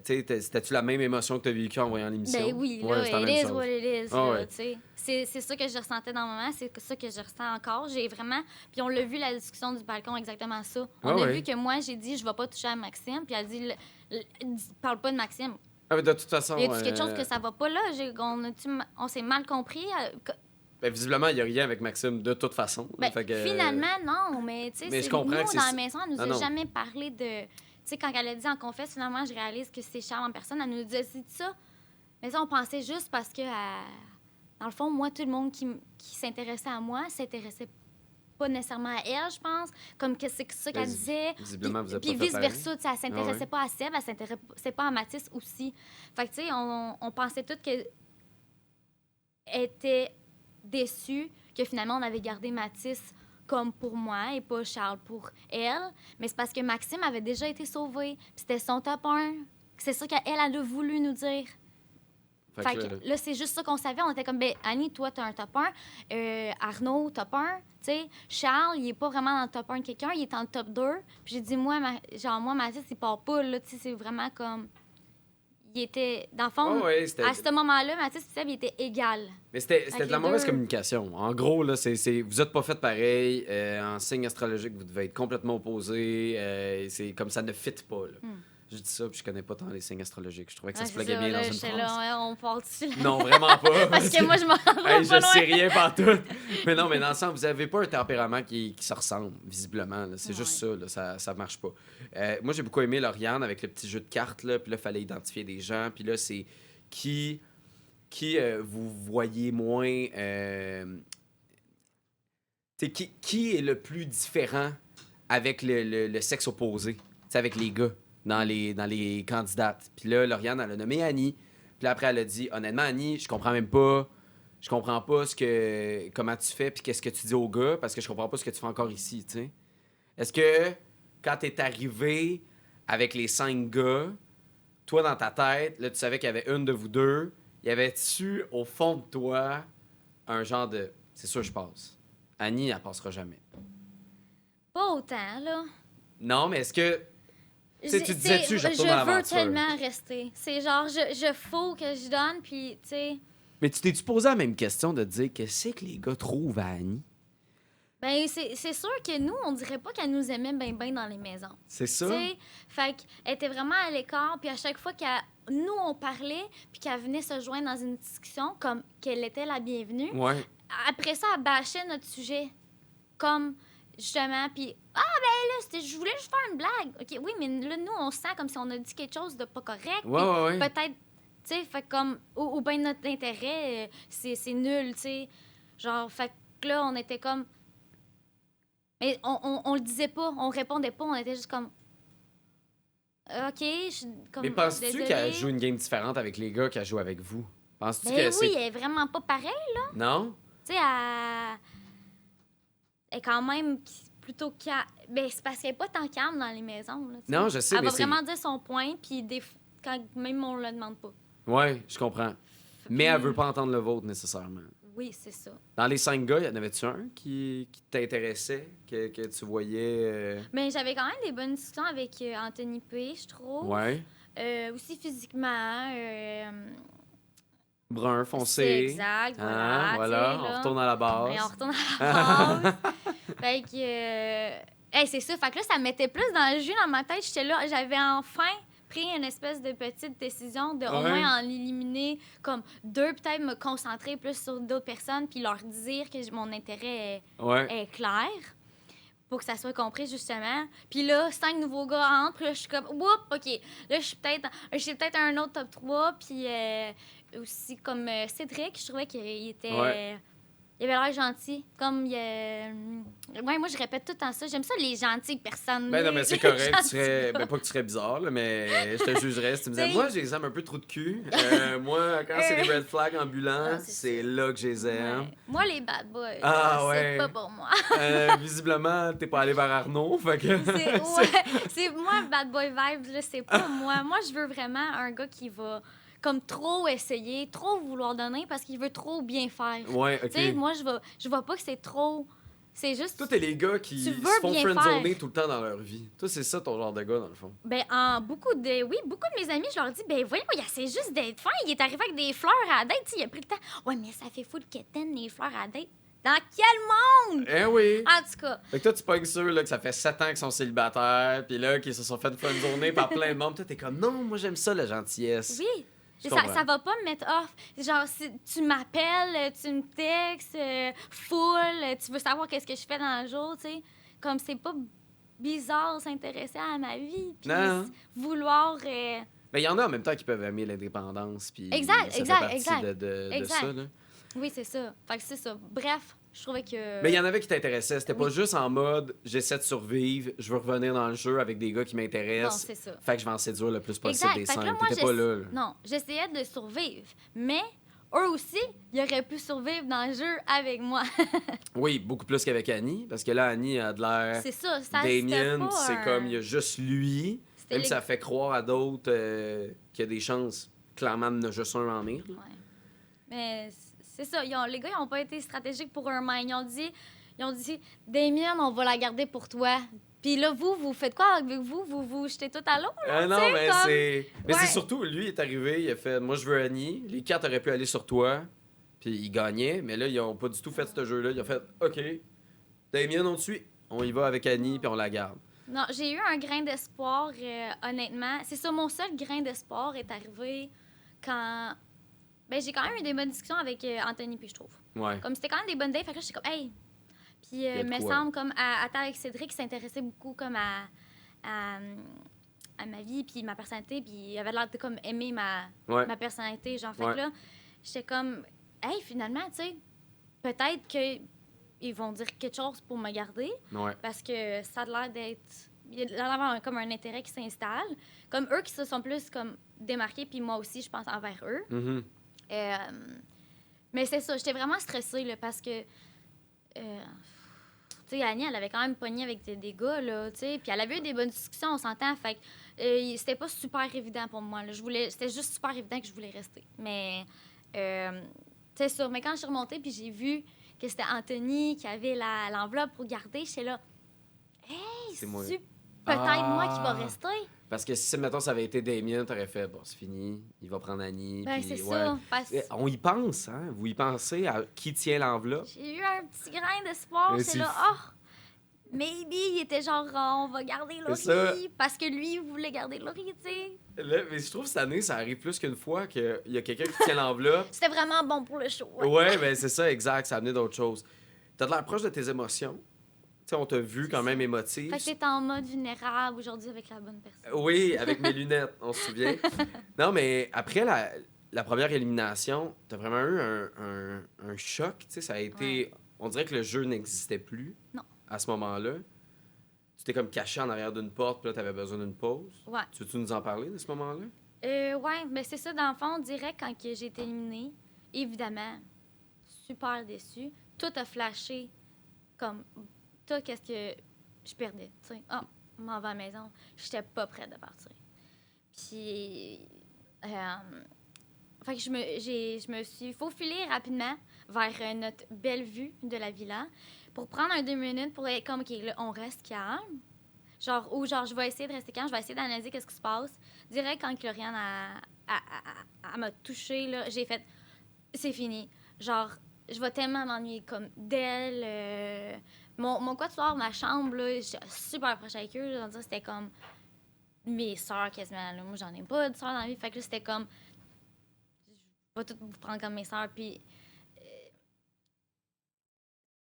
C'était-tu la même émotion que tu as vécue en voyant l'émission? Ben oui, Ouais, là, c'était la it même is chose. what it is, Ah là, ouais. tu sais. C'est ça que je ressentais dans le moment, c'est ça que je ressens encore. J'ai vraiment... Puis on l'a vu, la discussion du balcon, exactement ça. On Ah a ouais. vu que moi, j'ai dit, je vais pas toucher à Maxime, puis elle dit, parle pas de Maxime. Ah, mais de toute façon... Y a-tu quelque chose que ça va pas, là? On s'est mal compris? Ben, visiblement, il n'y a rien avec Maxime de toute façon. Ben, Fait que, finalement, non, mais tu sais, mais je c'est- comprends nous, que c'est dans la ça. maison, elle nous Ah a non. jamais parlé de... Tu sais, quand elle a dit en confesse, finalement, je réalise que c'est Charles en personne, elle nous a dit ça. Mais ça, on pensait juste parce que, dans le fond, moi, tout le monde qui s'intéressait à moi s'intéressait pas nécessairement à elle, je pense. Comme que c'est ça qu'elle Ben, disait. visiblement, vous êtes Puis pas fait vice-versa, tu sais, elle s'intéressait Ah ouais. pas à Seb, elle s'intéressait pas à Mathis aussi. Fait que, tu sais, on pensait toutes qu'elle était déçue que finalement, on avait gardé Mathis comme pour moi et pas Charles pour elle. Mais c'est parce que Maxime avait déjà été sauvé. Puis c'était son top 1. C'est ça qu'elle elle a voulu nous dire. Fait que là, c'est juste ça qu'on savait. On était comme, ben Annie, toi, t'as un top 1. Arnaud, top 1. Tu sais, Charles, il est pas vraiment dans le top 1 de quelqu'un, il est dans le top 2. Puis j'ai dit, moi, Mathis, il part pas, là. Tu sais, c'est vraiment comme... Il était... Dans le fond, Ah ouais, c'était... à ce moment-là, Mathis et Seb, il était égal. Mais c'était Avec de la les mauvaise deux. communication. En gros, là, vous êtes pas fait pareil. En signe astrologique, vous devez être complètement opposés. C'est comme ça ne fit pas. Là. Je dis ça, puis je connais pas tant les signes astrologiques. Je trouvais que ça Ouais, se c'est pluguait bien là, dans une j'étais phrase. là, ouais, on part dessus. Là. Non, vraiment pas. Parce que moi, je m'en rends Hey, pas je sais loin. rien partout. Mais non, mais dans le sens, vous avez pas un tempérament qui se ressemble, visiblement. Là. C'est juste ça, là, ça marche pas. Moi, j'ai beaucoup aimé Lauriane avec le petit jeu de cartes, là, puis là, il fallait identifier des gens, puis là, c'est qui vous voyez moins... qui est le plus différent avec le sexe opposé, t'sais, avec les gars, dans les candidates. Puis là, Lauriane, elle a nommé Annie. Puis là, après, elle a dit, honnêtement, Annie, je comprends pas comment tu fais, puis qu'est-ce que tu dis aux gars, parce que je comprends pas ce que tu fais encore ici, tu sais. Est-ce que, quand t'es arrivé avec les 5 gars, toi, dans ta tête, là, tu savais qu'il y avait une de vous deux, y avait-tu, au fond de toi, un genre de... C'est sûr, je passe. Annie, elle passera jamais. Pas autant, là. Non, mais est-ce que... Tu sais, tu disais-tu, je retourne à veux l'aventure. tellement rester. C'est genre, je faut que je donne, puis, tu sais... Mais tu t'es-tu posé la même question de dire qu'est-ce que les gars trouvent à Annie? Ben, c'est sûr que nous, on dirait pas qu'elle nous aimait bien dans les maisons. C'est ça? Tu sais, fait qu'elle était vraiment à l'écart, puis à chaque fois nous, on parlait, puis qu'elle venait se joindre dans une discussion, comme qu'elle était la bienvenue, Ouais. après ça, elle bâchait notre sujet. Comme, justement, puis « Ah, ben là, je voulais juste faire une blague. » OK, oui, mais là, nous, on se sent comme si on a dit quelque chose de pas correct. Ouais. Peut-être, tu sais, fait comme... Ou bien notre intérêt, c'est nul, tu sais. Genre, fait que là, on était comme... Mais on le disait pas, on répondait pas, on était juste comme... OK, je suis comme... Mais penses-tu désolée. qu'elle joue une game différente avec les gars qu'elle joue avec vous? Penses-tu Ben que oui, c'est... elle est vraiment pas pareille. Non? Tu sais, elle est quand même plutôt calme. Ben, c'est parce qu'elle est pas tant calme dans les maisons. Là, tu sais. Non, je sais, Elle mais va vraiment dire son point, puis quand même on le demande pas. Ouais, je comprends. Mais elle veut pas entendre le vôtre, nécessairement. Oui, c'est ça. Dans les 5 gars, y en avait-tu un qui t'intéressait, que tu voyais... Mais j'avais quand même des bonnes discussions avec Anthony P, je trouve. Ouais. Aussi physiquement. Brun, foncé. C'est exact, voilà. Ah, voilà, tu sais, on là. retourne à la base. Et on retourne à la base. Fait que... hey, c'est ça. Fait que là, ça me mettait plus dans le jus dans ma tête. J'étais là, j'avais enfin pris une espèce de petite décision de au moins en éliminer comme 2, peut-être me concentrer plus sur d'autres personnes puis leur dire que mon intérêt est clair pour que ça soit compris, justement. Puis là, 5 nouveaux gars entrent, puis là, je suis comme, oups, OK. Là, j'ai peut-être un autre top 3, puis aussi comme Cédric, je trouvais qu'il était... Il avait l'air gentil. Comme ouais, moi, je répète tout le temps ça. J'aime ça, les gentilles personnes. Ben non, mais c'est correct. Ben, pas que tu serais bizarre, là, mais je te jugerais si tu me disais, moi, je les aime un peu trop de cul. Moi, quand c'est des red flags ambulants, c'est là que je les aime. Ouais. Moi, les bad boys, ouais. c'est pas pour moi. Visiblement, t'es pas allé vers Arnaud, fait que... c'est moi, bad boy vibe, là, c'est pas moi. Moi, je veux vraiment un gars qui va... comme trop essayer, trop vouloir donner parce qu'il veut trop bien faire. Ouais, OK. Tu sais, moi, je vois pas que c'est trop... C'est juste... Toi, t'es les gars qui se font friendzoner tout le temps dans leur vie. Toi, c'est ça ton genre de gars, dans le fond. Ben, beaucoup de mes amis, je leur dis, ben voyons, il essaie juste d'être fin. Il est arrivé avec des fleurs à la date, tu sais, il a pris le temps. Ouais, mais ça fait fou le quétaine, les fleurs à la date. Dans quel monde? Eh oui! En tout cas. Fait que toi, tu pognes ceux là, que ça fait 7 ans qu'ils sont célibataires, puis là, qui se sont fait friendzoner par plein de monde. Toi, t'es comme, non, moi, j'aime ça, la gentillesse. Oui. Ça va pas me mettre off. Genre, si tu m'appelles, tu me textes, full, tu veux savoir qu'est-ce que je fais dans le jour, tu sais. Comme c'est pas bizarre s'intéresser à ma vie, puis vouloir... Mais il y en a en même temps qui peuvent aimer l'indépendance, puis exact. de ça, là. Oui, c'est ça. Fait que c'est ça. Bref, je trouvais que... Mais il y en avait qui t'intéressaient. C'était pas juste en mode « j'essaie de survivre, je veux revenir dans le jeu avec des gars qui m'intéressent. » Non, c'est ça. Fait que je vais en séduire le plus possible des 5. T'étais pas là. Non, j'essayais de survivre. Mais eux aussi, ils auraient pu survivre dans le jeu avec moi. Oui, beaucoup plus qu'avec Annie, parce que là, Annie a de l'air... C'est ça. Damien, c'est comme, il y a juste lui. Même si ça fait croire à d'autres qu'il y a des chances, clairement, de ne juste un en mire. Ouais. Mais... c'est ça, les gars, ils n'ont pas été stratégiques pour un main. Ils ont dit, Damien, on va la garder pour toi. Puis là, vous faites quoi avec vous? Vous jetez tout à l'eau? Non, mais c'est... Mais c'est surtout, lui, il est arrivé, il a fait, moi, je veux Annie. Les 4 auraient pu aller sur toi. Puis ils gagnaient. Mais là, ils n'ont pas du tout fait ce jeu-là. Ils ont fait, OK, Damien, on te suit. On y va avec Annie, puis on la garde. Non, j'ai eu un grain d'espoir, honnêtement. C'est ça, mon seul grain d'espoir est arrivé quand... Ben, j'ai quand même eu des bonnes discussions avec Anthony, puis je trouve. Ouais. Comme c'était quand même des bonnes dates, fait que là, j'étais comme, hey! Puis, il me semble, comme, à avec Cédric, il s'intéressait beaucoup, comme, à ma vie, puis ma personnalité, puis il avait l'air de, comme, aimer ma personnalité, genre. Fait que là, j'étais comme, hey, finalement, tu sais, peut-être qu'ils vont dire quelque chose pour me garder. Ouais. Parce que ça a l'air d'être... Il y a l'air d'avoir comme un intérêt qui s'installe. Comme eux qui se sont plus, comme, démarqués, puis moi aussi, je pense, envers eux. Mm-hmm. Mais c'est ça, j'étais vraiment stressée, là, parce que... tu sais, Annie, elle avait quand même pogné avec des gars, là, tu sais, puis elle avait eu des bonnes discussions, on s'entend, fait que c'était pas super évident pour moi, là. C'était juste super évident que je voulais rester. Mais, c'est ça, mais quand je suis remontée, puis j'ai vu que c'était Anthony qui avait l'enveloppe pour garder, j'étais là, hey, c'est peut-être moi qui va rester. Parce que si, mettons, ça avait été Damien, t'aurais fait, bon, c'est fini, il va prendre Annie. Ben, puis, c'est ça. On y pense, hein? Vous y pensez à qui tient l'enveloppe? J'ai eu un petit grain d'espoir. C'est là, maybe, il était genre, on va garder Laurie. Parce que lui, il voulait garder Laurie, tu sais. Mais je trouve que cette année, ça arrive plus qu'une fois qu'il y a quelqu'un qui tient l'enveloppe. C'était vraiment bon pour le show. Ouais, ben c'est ça, exact. Ça a amené d'autres choses. T'as de l'air proche de tes émotions. sais, on t'a vu quand même émotive. Fait que t'es en mode vulnérable aujourd'hui avec la bonne personne. Oui, avec mes lunettes, on se souvient. Non, mais après la première élimination, t'as vraiment eu un choc, tu sais, ça a été... On dirait que le jeu n'existait plus Non. à ce moment-là. Tu t'es comme caché en arrière d'une porte, puis là, t'avais besoin d'une pause. Ouais. Tu veux-tu nous en parler de ce moment-là? Ouais, mais c'est ça, dans le fond, on dirait quand que j'ai été éliminée, évidemment, super déçue. Tout a flashé comme tout qu'est-ce que je perdais, tu sais. Ah, je m'en vais à la maison. J'étais pas prête de partir. Puis, fait que je me suis faufilée rapidement vers notre belle vue de la villa pour prendre 2 minutes pour être comme, OK, là, on reste calme. Genre, ou genre, je vais essayer de rester calme, je vais essayer d'analyser qu'est-ce qui se passe. Direct, quand Lauriane m'a touchée, là, j'ai fait, c'est fini. Genre, je vais tellement m'ennuyer comme d'elle. Mon quatuor, ma chambre, là, j'étais super proche avec eux. Là, c'était comme mes sœurs quasiment. Là. Moi, j'en ai pas de sœurs dans la vie. Fait que là, c'était comme, je vais toutes vous prendre comme mes sœurs. Puis,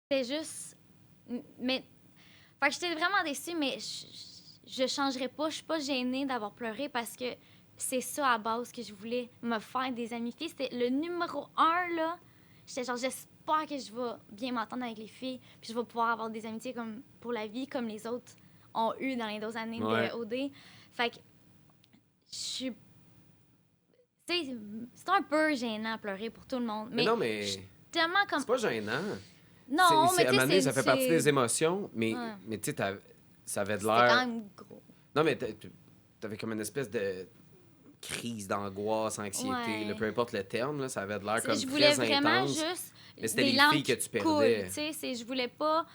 c'était juste. Mais. Fait que j'étais vraiment déçue, mais je changerais pas. Je suis pas gênée d'avoir pleuré parce que c'est ça à base que je voulais me faire des amies filles. C'était le numéro 1, là. J'étais genre, j'espère que je vais bien m'entendre avec les filles, puis je vais pouvoir avoir des amitiés comme pour la vie, comme les autres ont eu dans les 2 années de OD. Fait que je suis. Tu sais, c'est un peu gênant à pleurer pour tout le monde. Mais non, mais. Tellement comme. C'est pas gênant. Non, mais à un moment donné, ça fait partie des c'est. émotions, mais, Ouais. mais tu sais, ça avait de C'était l'air. quand même gros. Non, mais t'avais comme une espèce de crise d'angoisse, anxiété, Ouais. là, peu importe le terme, là, ça avait de l'air comme Je voulais très vraiment intense. juste Mais c'était des les larmes filles que qui tu perdais. coulent, tu sais, je voulais pas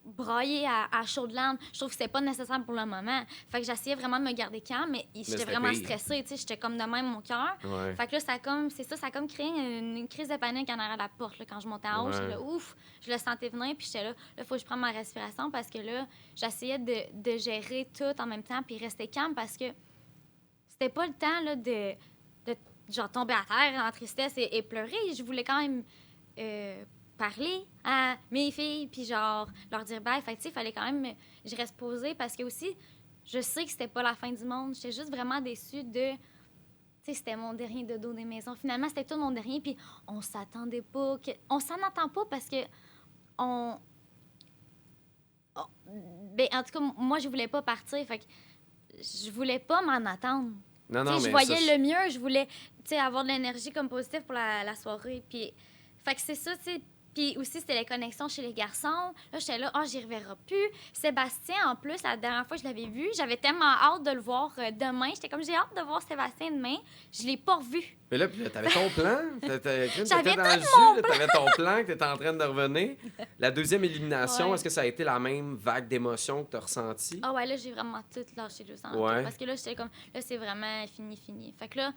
brailler à chaudes larmes. Je trouve que c'était pas nécessaire pour le moment. Fait que j'essayais vraiment de me garder calme, mais j'étais c'était vraiment pire. stressée, tu sais, j'étais comme de même mon cœur. Ouais. Fait que là, ça a comme créé une crise de panique en arrière de la porte, là, quand je montais en haut. Ouais. J'étais là, ouf, je le sentais venir, puis j'étais là, faut que je prenne ma respiration parce que là, j'essayais de gérer tout en même temps, puis rester calme parce que c'était pas le temps, là, de genre tomber à terre en tristesse et pleurer. Je voulais quand même parler à mes filles, puis genre leur dire bye. Fait que, tu sais, il fallait quand même je reste posée parce que aussi, je sais que c'était pas la fin du monde. J'étais juste vraiment déçue de. Tu sais, c'était mon dernier dodo des maisons. Finalement, c'était tout mon dernier, puis on s'attendait pas. On s'en attend pas parce que on. Ben, en tout cas, moi, je voulais pas partir. Fait que je voulais pas m'en attendre. Non, Tu non, sais, je mais voyais ça, le mieux, je voulais, tu sais, avoir de l'énergie comme positive pour la soirée. Puis, fait que c'est ça, tu sais. Puis aussi, c'était les connexions chez les garçons. Là, j'étais là, j'y reverrai plus. Sébastien, en plus, la dernière fois que je l'avais vu, j'avais tellement hâte de le voir demain. J'étais comme, j'ai hâte de voir Sébastien demain. Je l'ai pas revu. Mais là, t'avais ton plan. T'étais J'avais dans le jus, là, t'avais ton plan que t'étais en train de revenir. La deuxième élimination, Ouais. est-ce que ça a été la même vague d'émotions que t'as ressentie? Ah ouais, là, j'ai vraiment tout lâché le sang. Ouais. Parce que là, j'étais comme, là, c'est vraiment fini. Fait que là,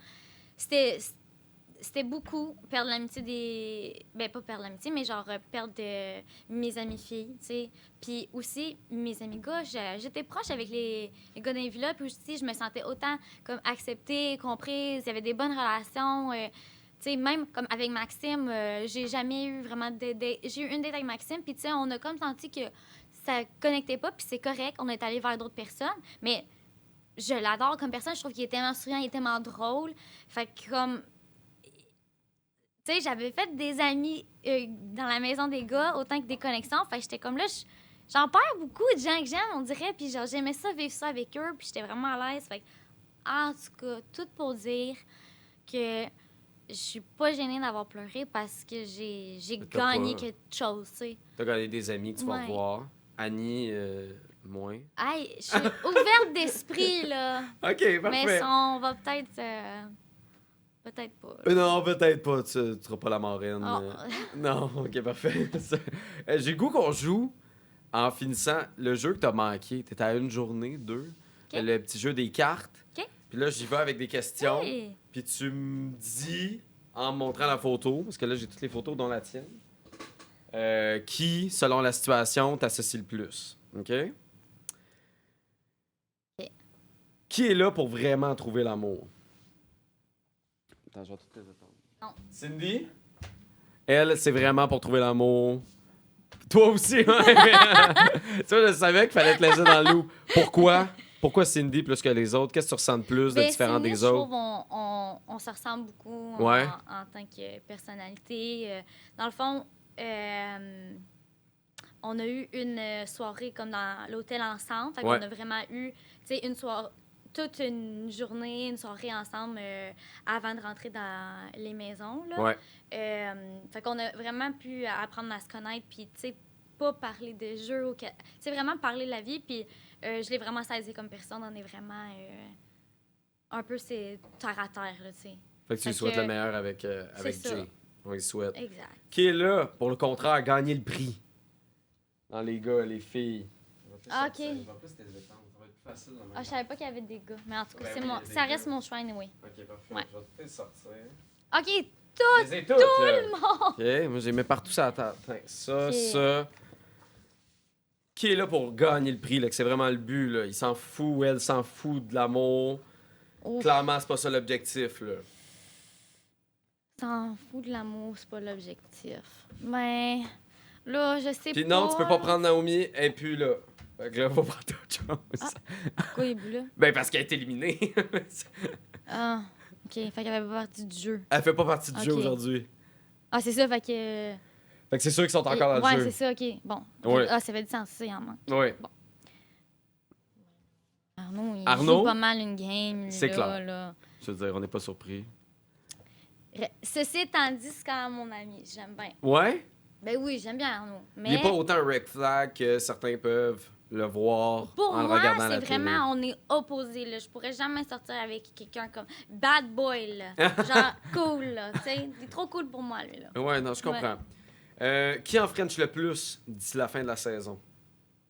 c'était beaucoup perdre l'amitié des. Ben, pas perdre l'amitié, mais genre perdre mes amis filles, tu sais. Puis aussi, mes amis gars, j'étais proche avec les gars d'un villa, puis aussi, je me sentais autant comme acceptée, comprise. Il y avait des bonnes relations. Tu sais, même comme avec Maxime, j'ai jamais eu vraiment de date. J'ai eu une date avec Maxime, puis tu sais, on a comme senti que ça connectait pas, puis c'est correct. On est allé vers d'autres personnes, mais je l'adore comme personne. Je trouve qu'il est tellement souriant, il est tellement drôle. Fait que comme tu sais, j'avais fait des amis dans la maison des gars, autant que des connexions. Fait que j'étais comme là, j'en perds beaucoup de gens que j'aime, on dirait. Puis genre, j'aimais ça, vivre ça avec eux. Puis j'étais vraiment à l'aise. Fait que, en tout cas, tout pour dire que je suis pas gênée d'avoir pleuré parce que j'ai T'as gagné pas- quelque chose, tu sais. T'as gagné des amis que tu vas Ouais. revoir. Annie, moins. Hey, je suis ouverte d'esprit, là. OK, Mais parfait. on va peut-être... peut-être pas. Non, peut-être pas. Tu seras pas la marraine. Oh. Non, OK, parfait. J'ai le goût qu'on joue en finissant le jeu que t'as manqué. T'étais à une journée, 2. OK. Le petit jeu des cartes. OK. Puis là, j'y vais avec des questions. Hey. Puis tu me dis, en me montrant la photo, parce que là, j'ai toutes les photos dont la tienne, qui, selon la situation, t'associe le plus. OK? OK. Qui est là pour vraiment trouver l'amour? Attends, je vais toutes les attendre. Non. Cindy? Elle, c'est vraiment pour trouver l'amour. Toi aussi, ouais. Tu vois, je savais qu'il fallait te laisser dans le loup. Pourquoi? Pourquoi Cindy plus que les autres? Qu'est-ce que tu ressens de plus, de Ben, différent Cindy, des je autres? trouve on se ressemble beaucoup Ouais. en tant que personnalité. Dans le fond, on a eu une soirée comme dans l'hôtel ensemble. Fait qu'on Ouais. a vraiment eu, tu sais, une soirée, toute une journée, une soirée ensemble avant de rentrer dans les maisons, là. Ouais. Fait qu'on a vraiment pu apprendre à se connaître, puis, tu sais, pas parler de jeux, tu sais, vraiment parler de la vie, puis je l'ai vraiment saisi comme personne. On est vraiment un peu, c'est terre à terre, là, tu sais. Fait que tu Fait lui souhaites que le meilleur avec ça. Jay. On lui souhaite. Exact. Qui est là, pour le contraire, gagner le prix? Dans les gars, les filles. Ah, ok. Je vais plus tes étendre. Ça va être plus facile. Dans Ah, je savais pas qu'il y avait des gars. Mais en tout cas, Ben c'est oui, mon, il y a des ça reste gars. mon choix, anyway. Ok, parfait. Ouais. Je vais peut-être sortir. OK, Je les ai toutes, tout là. le monde! Ok, moi j'ai mis partout ça à table. Tiens, ça, Ok. ça. Qui est là pour gagner le prix, là, que c'est vraiment le but, là. Il s'en fout ou elle s'en fout de l'amour. Ouf, Clairement, c'est pas ça l'objectif, là. s'en fout de l'amour, c'est pas l'objectif. Mais là, je sais Puis pas. non, tu peux pas prendre Naomi, et puis là. Fait que là, faut prendre autre chose. Pourquoi il est là? Ben, parce qu'elle est éliminée. Ah, OK. Fait qu'elle avait pas partie du jeu. Elle fait pas partie du jeu Ok. aujourd'hui. Ah, c'est ça, fait que... Fait que c'est sûr qu'ils sont encore dans ouais, le jeu. c'est ça, OK. Bon. Ouais. Ah, ça fait du sens, ça, il en manque. Oui. Arnaud, il Arnaud? joue pas mal une game, lui, C'est là, clair. là. Je veux dire, on n'est pas surpris. Ceci étant dit, c'est quand même mon ami. J'aime bien. Ouais? Ben oui, j'aime bien Arnaud. Mais... Il n'est pas autant un red flag que certains peuvent le voir Pour en le moi, regardant à la c'est télé. vraiment, on est opposés, là. Je pourrais jamais sortir avec quelqu'un comme bad boy, là. Genre cool, là. Tu sais, il est trop cool pour moi, lui, là. Ouais, non, je comprends. Qui en French le plus d'ici la fin de la saison?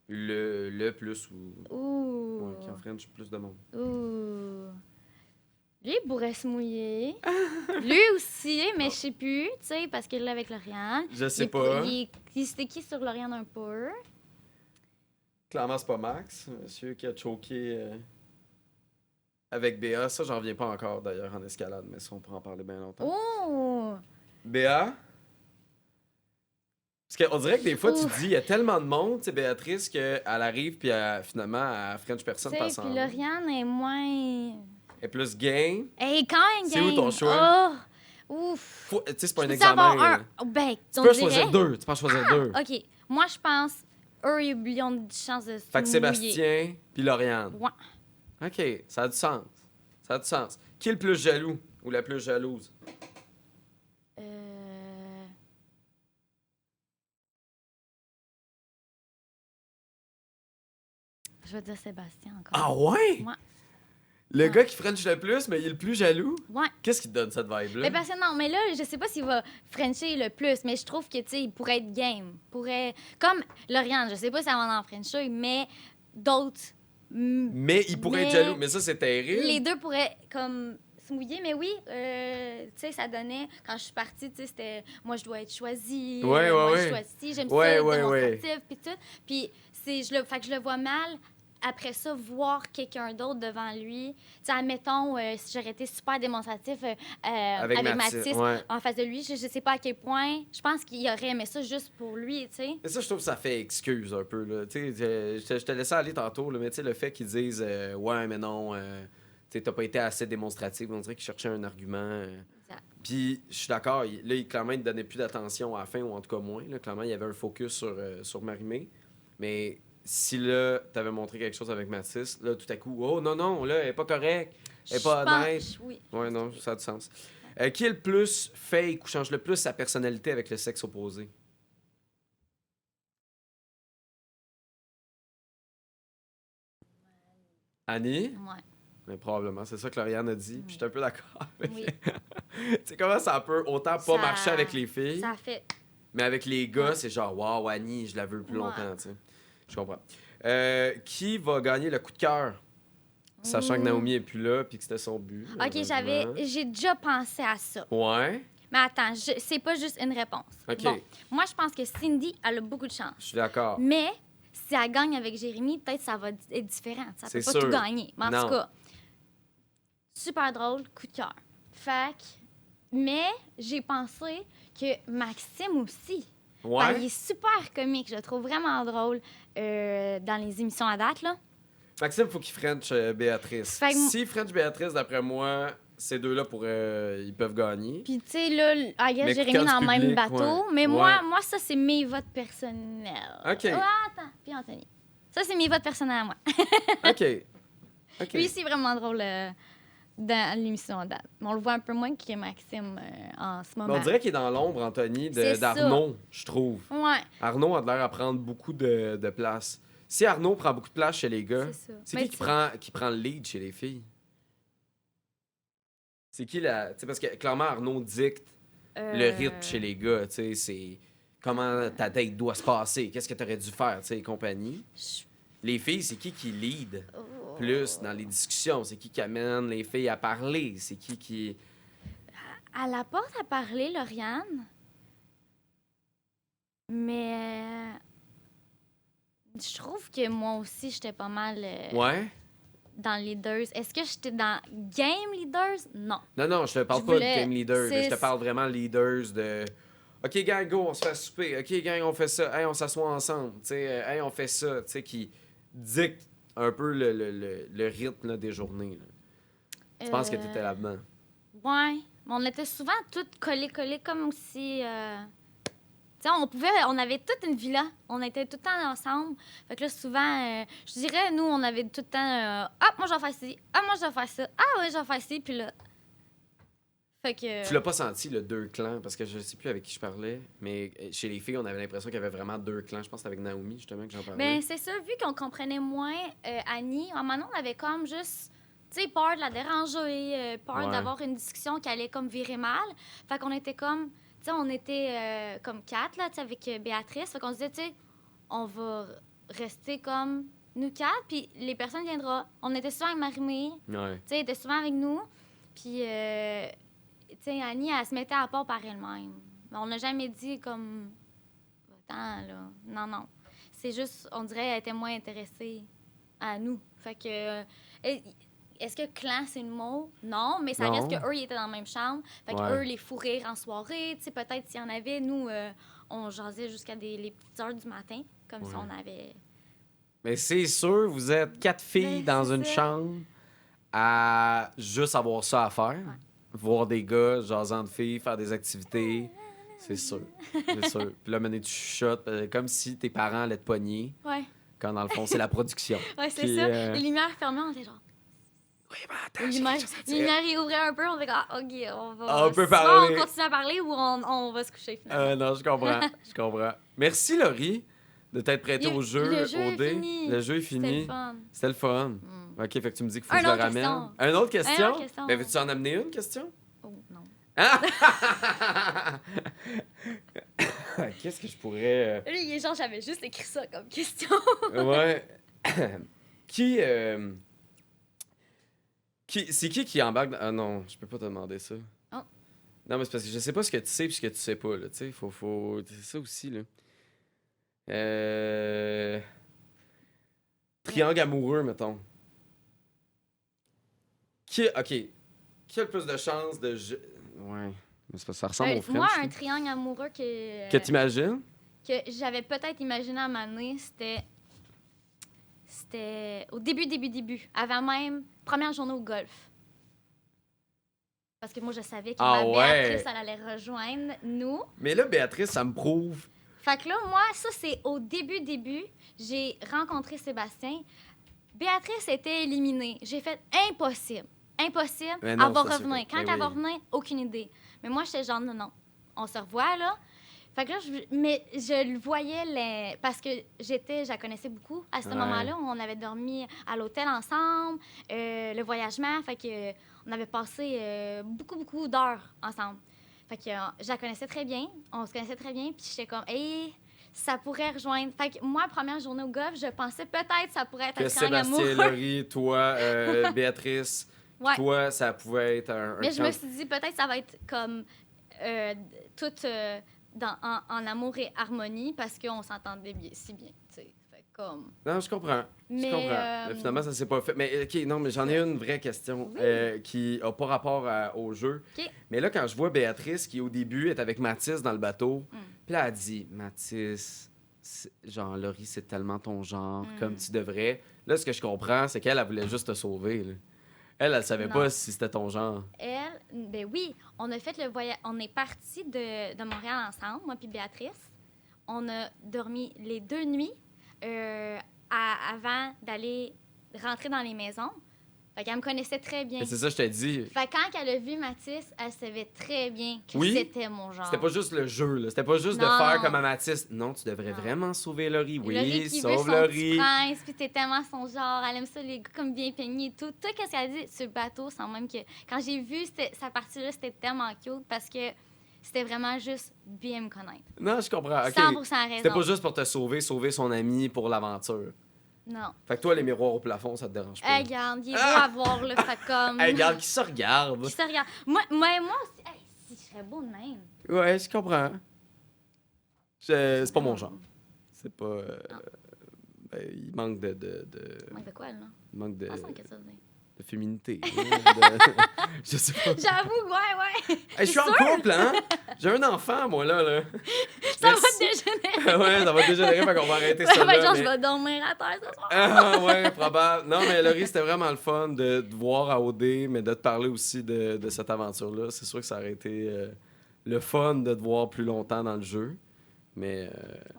Le plus ou... Ouh. Ouais, qui en French plus de monde. Ouh. Lui, il pourrait se mouiller. Lui aussi, mais je sais plus, tu sais, parce qu'il est là avec Lauriane. Je sais Il est pas. C'était qui sur Lauriane un peu? Clairement, c'est pas Max, monsieur qui a choqué avec Béa. Ça, j'en reviens pas encore d'ailleurs en escalade, mais ça, on pourra en parler bien longtemps. Oh! Béa? Parce qu'on dirait que des fois, tu Ouf. dis, il y a tellement de monde, tu sais, Béatrice, qu'elle arrive, puis finalement, elle French personne Tu pas sais, ensemble. puis Lauriane est moins... Elle est plus game. Elle est quand même C'est où game. ton choix? Oh! Ouf! Tu sais, c'est pas un Peux-tu examen. avoir là. un? Ben, Tu on peux dirait... choisir deux. Tu peux en choisir deux. OK. Moi, je pense, eux, ils ont une chance de se Fait que mouiller. Sébastien, puis Lauriane. Ouais. OK, ça a du sens. Ça a du sens. Qui est le plus jaloux ou la plus jalouse? Je vais dire Sébastien encore. Ah ouais? Ouais. Le Ouais. gars qui French le plus, mais il est le plus jaloux? Ouais. Qu'est-ce qui te donne cette vibe-là? Mais parce que non, mais là, je sais pas s'il va Frencher le plus, mais je trouve que, tu sais, il pourrait être game. Comme Lauriane, je sais pas si elle va en Frencher, mais d'autres. Mais il pourrait être Mais- jaloux. Mais ça, c'est terrible. Les deux pourraient, comme, se mouiller. Mais oui, tu sais, ça donnait. Quand je suis partie, tu sais, c'était moi, je dois être choisie. Ouais, moi, ouais, je ouais. choisis. J'aime Ouais, ça, ouais, démonstratif, puis tout. Puis, fait que je le vois mal. Après ça, voir quelqu'un d'autre devant lui. Tu sais, admettons, si j'aurais été super démonstratif avec Mathis ouais. en face de lui, je sais pas à quel point. Je pense qu'il aurait aimé ça juste pour lui, tu sais. Mais ça, je trouve que ça fait excuse un peu. Là. Tu sais, je te laissais aller tantôt, là, mais tu sais, le fait qu'ils disent ouais, mais non, tu sais, t'as pas été assez démonstratif. On dirait qu'ils cherchaient un argument. Exact. Puis, je suis d'accord, clairement, il ne donnait plus d'attention à la fin, ou en tout cas moins. Là. Clairement, il y avait un focus sur Marimé. Mais si là, t'avais montré quelque chose avec Mathis, là, tout à coup, oh non, non, là, elle est pas correcte, elle est pas honnête. Oui. Ouais, non, ça a du sens. Qui est le plus fake ou change le plus sa personnalité avec le sexe opposé? Annie? Ouais. Mais probablement, c'est ça que Lauriane a dit. Puis je suis un peu d'accord avec. Oui. Tu sais comment ça peut autant pas Ça- marcher avec les filles, Ça fait. mais avec les gars, Ouais. c'est genre, waouh, Annie, je la veux plus Ouais. longtemps, tu sais. Je comprends. Qui va gagner le coup de cœur? Sachant que Naomi est plus là, puis que c'était son but. OK, malheureusement. j'ai déjà pensé à ça. Ouais, Mais attends, c'est pas juste une réponse. OK. Bon, moi, je pense que Cindy, elle a beaucoup de chance. je suis d'accord. Mais si elle gagne avec Jérémy, peut-être ça va être différent. Ça peut C'est pas sûr. tout gagner. Mais en Non. tout cas, super drôle, coup de cœur. Fait que- mais j'ai pensé que Maxime aussi. Ouais. Il est super comique, je le trouve vraiment drôle dans les émissions à date, là. Maxime, faut qu'il French Béatrice. Fait que- Si French Béatrice, d'après moi, ces deux-là ils peuvent gagner. Puis, tu sais, là, I guess Mais Jérémy quand dans du le même public, bateau. ouais. Mais Ouais. moi, ça, c'est mes votes personnels. OK. Attends. Puis Anthony. Ça, c'est mes votes personnels à moi. OK. OK. Lui, c'est vraiment drôle dans l'émission à date. Mais on le voit un peu moins que Maxime en ce Mais moment. on dirait qu'il est dans l'ombre, Anthony, C'est ça. d'Arnaud, je trouve. Ouais, Arnaud a l'air à prendre beaucoup de place. Si Arnaud prend beaucoup de place chez les gars, c'est ça. c'est Mais qui qui prend le lead chez les filles? C'est qui la... Tu sais, parce que clairement, Arnaud dicte le rythme chez les gars, tu sais, c'est comment ta date doit se passer, qu'est-ce que tu aurais dû faire, tu sais, et compagnie. Je- Les filles, c'est qui lead Oh. plus dans les discussions? C'est qui amène les filles à parler? C'est qui... Elle apporte à parler, Lauriane. Mais je trouve que moi aussi, j'étais pas mal Ouais? dans Leaders. Est-ce que j'étais dans Game Leaders? Non. Non, je te parle Je pas voulais- de team leader. c'est- Je te parle vraiment leaders de... OK, gang, go, on se fait souper. OK, gang, on fait ça. Hey, on s'assoit ensemble. Tu sais, hey, on fait ça. Tu sais, qui dicte un peu le rythme là, des journées. Là. Je pense que tu étais là-dedans. Ouais. Mais on était souvent toutes collées comme si... Tu sais, on avait toute une villa. On était tout le temps ensemble. Fait que là, souvent, je dirais, nous, on avait tout le temps... ah, moi, je vais faire ci. Ah, moi, je vais faire ça. Ah, ouais, je vais faire ci. Puis là... Fait que... Tu l'as pas senti, le deux clans, parce que je sais plus avec qui je parlais, mais chez les filles, on avait l'impression qu'il y avait vraiment deux clans. Je pense que c'était avec Naomi, justement, que j'en parlais. Ben, c'est ça, vu qu'on comprenait moins Annie, à un moment donné, on avait comme juste, tu sais, peur de la déranger, peur Ouais. d'avoir une discussion qui allait comme virer mal. Fait qu'on était comme, tu sais, on était comme quatre, là, tu sais, avec Béatrice. Fait qu'on se disait, tu sais, on va rester comme nous quatre, puis les personnes viendront. On était souvent avec Marie-Mé, Ouais. tu sais, elle était souvent avec nous. Puis, tu sais, Annie, elle se mettait à part par elle-même. Mais on n'a jamais dit comme, attends, là, non. C'est juste, on dirait, elle était moins intéressée à nous. Fait que, est-ce que clan, c'est le mot? Non, mais ça Non. reste qu'eux, ils étaient dans la même chambre. Fait Ouais. qu'eux, les fous rires en soirée, tu sais, peut-être s'il y en avait, nous, on jasait jusqu'à les petites heures du matin, comme si Ouais. on avait... Mais c'est sûr, vous êtes 4 filles Ben, dans c'est une ça. chambre à juste avoir ça à faire. Voir des gars, jasant de filles, faire des activités. C'est sûr. C'est sûr. Puis là, mener tu chuchotes, comme si tes parents allaient te pogner, Ouais, quand dans le fond, c'est la production. ouais, c'est Puis, ça. Les lumières fermées, on était genre... Oui, mais attends, Les j'ai lumières, quelque chose à les dire. lumières y ouvraient un peu, on était comme, ah, OK, on va... On peut soit parler. on continue à parler ou on va se coucher, finalement. Non, je comprends. Je comprends. Merci, Laurie, de t'être prêtée au jeu, le jeu au est dé. fini. Le jeu est C'était fini. le fun. C'était le fun. Mm. OK, fait que tu me dis qu'il faut Une que je le autre ramène. question. Une autre question? Une autre question. Ben, veux-tu en amener une question? Oh, non. Ah! Qu'est-ce que je pourrais... Lui, il est genre, j'avais juste écrit ça comme question. Ouais. qui... C'est qui embarque dans... Ah non, je peux pas te demander ça. Oh. Non, mais c'est parce que je sais pas ce que tu sais puis ce que tu sais pas, là. Tu sais, faut... C'est ça aussi, là. Triangle amoureux, mettons. OK. Qui a le plus de chances de... Ouais. Mais c'est parce que ça ressemble au French. Moi, là. un triangle amoureux Que t'imagines? que j'avais peut-être imaginé à un moment donné, c'était au début, avant même première journée au golf. Parce que moi, je savais que Ah ma ouais. Béatrice, elle allait rejoindre nous. Mais là, Béatrice, ça me prouve... Fait que là, moi, ça, c'est au début, j'ai rencontré Sébastien. Béatrice était éliminée. J'ai fait impossible. Mais Elle non, va ça, c'est revenir. fait. Quand Mais elle va oui. revenir, aucune idée. Mais moi, j'étais genre, non. On se revoit, là. Fait que là, mais je le voyais, parce que je la connaissais beaucoup à ce Ouais. moment-là. On avait dormi à l'hôtel ensemble, le voyagement. Fait que on avait passé beaucoup d'heures ensemble. Fait que je la connaissais très bien. On se connaissait très bien. Puis j'étais comme, hey, ça pourrait rejoindre. Fait que moi, première journée au golf, je pensais peut-être ça pourrait être Que un triangle Sébastien, amoureux. Laurie, toi, Béatrice, Ouais. toi, ça pouvait être un Mais je me camp- suis dit, peut-être ça va être comme tout en amour et harmonie parce qu'on s'entendait si bien. Tu sais. Fait comme... Non, je comprends. Je Mais, comprends. Mais finalement, ça s'est pas fait. Mais OK, non, mais j'en ai une vraie question Oui. qui a pas rapport au jeu. OK. Mais là, quand je vois Béatrice qui, au début, est avec Mathis dans le bateau, Puis là, elle a dit, Mathis, genre, Laurie, c'est tellement ton genre, comme tu devrais. Là, ce que je comprends, c'est qu'elle, elle voulait juste te sauver. Là. Elle savait Non. pas si c'était ton genre. Elle, ben oui, on a fait le voyage. On est partis de Montréal ensemble, moi puis Béatrice. On a dormi les 2 nuits avant d'aller rentrer dans les maisons. Fait qu'elle me connaissait très bien. Et c'est ça, je t'ai dit. Fait que quand elle a vu Mathis, elle savait très bien que Oui. c'était mon genre. C'était pas juste le jeu, là. C'était pas juste de Non. faire comme à Mathis. Non, tu devrais Non. vraiment sauver Laurie. Oui, Laurie qui veut sauve son Laurie. petit prince, puis t'es tellement son genre. Elle aime ça, les gars comme bien peignés et tout. Tout ce qu'elle a dit sur le bateau, sans même que... Quand j'ai vu sa partie-là, c'était tellement cute parce que c'était vraiment juste bien me connaître. Non, je comprends. OK. 100% raison. C'était pas juste pour te sauver son ami pour l'aventure. Non. Fait que toi, les miroirs au plafond, ça te dérange pas. Hey, regarde, il est beau à voir, là. Fait comme... Hey, regarde, qui se regarde. Qui se regarde. Moi aussi, hey, si je serais beau de même. Ouais, je comprends. C'est pas mon genre. C'est pas... ben, il manque de... Manque de quoi, là? Il manque de... Ah, ça, qu'est-ce que ça veut dire? de féminité. Je sais pas. J'avoue, ouais. Hey, je suis en couple, hein? J'ai un enfant, moi, là. Ça Merci. va dégénérer. Ouais, ça va dégénérer, fait qu'on va arrêter ça Ça va être là. genre, mais- je vais dormir à terre ce soir. Ah, ouais, probable. Non, mais Laurie, c'était vraiment le fun de te voir à OD, mais de te parler aussi de cette aventure-là. C'est sûr que ça aurait été le fun de te voir plus longtemps dans le jeu. Mais...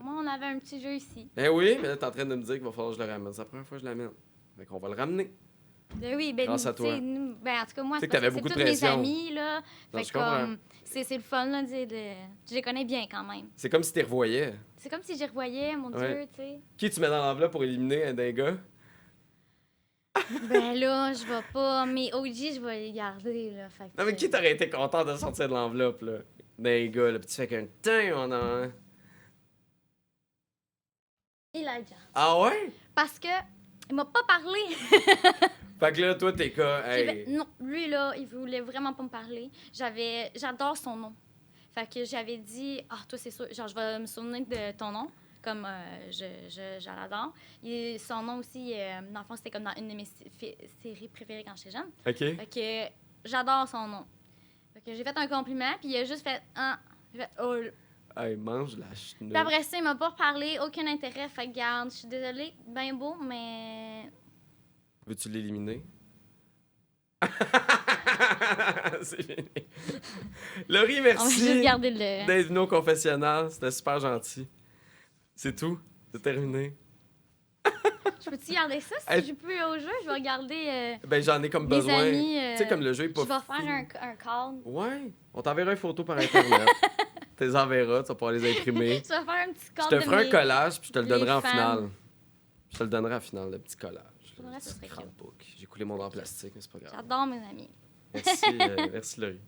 Moi, on avait un petit jeu ici. Ben oui, mais là, t'es en train de me dire qu'il va falloir que je le ramène. C'est la première fois que je l'amène. Fait qu'on va le ramener. Ben oui, ben, Grâce à tu sais, toi. ben, en tout cas, moi, Tu sais c'est que t'avais parce beaucoup de c'est tous pression. mes amis, là. Non, Fait je que, comprends. comme, c'est le fun, là, je les connais bien quand même. C'est comme si tu les revoyais. C'est comme si j'y revoyais, mon Ouais. Dieu, tu sais. Qui tu mets dans l'enveloppe pour éliminer un des gars? Ben là, je vais pas. Mes OG, je vais les garder, là. Fait que, Non, mais qui t'aurait été content de sortir de l'enveloppe, là? D'un gars, là. Puis tu fais qu'un teint, on a un. Elijah. Ah ouais? Parce que, il m'a pas parlé. Fait que là, toi, t'es quoi? Non, lui, là, il voulait vraiment pas me parler. J'adore son nom. Fait que j'avais dit, toi, c'est sûr, genre, je vais me souvenir de ton nom, comme je l'adore. Son nom aussi, dans le fond, c'était comme dans une de mes séries préférées quand j'étais jeune. OK. Fait que j'adore son nom. Fait que j'ai fait un compliment, puis il a juste fait, j'ai fait, oh. Hey, mange la Puis chenille. après ça, il m'a pas reparlé, aucun intérêt. Fait que, garde, je suis désolée, ben beau, mais. Veux-tu l'éliminer? C'est fini. Laurie, On va juste merci garder le. d'être venue au confessionnal. C'était super gentil. C'est tout. C'est terminé. Je peux-tu garder ça si Hey. je peux au jeu? Je vais regarder Ben, j'en ai comme mes besoin. amis. Tu sais, comme le jeu est pas Je vais faire fini. un call. Ouais. On t'enverra une photo par Internet. Tu les enverras, tu vas pouvoir les imprimer. Je vais faire un petit call Je te de ferai un mes... collage, puis je te le les donnerai en fans. finale. Je te le donnerai en finale, le petit collage. Pour vrai, Le ça petit serait cute. scrapbook. J'ai coulé mon dent en plastique, mais c'est pas grave. J'adore mes amis. Merci, merci Laurie.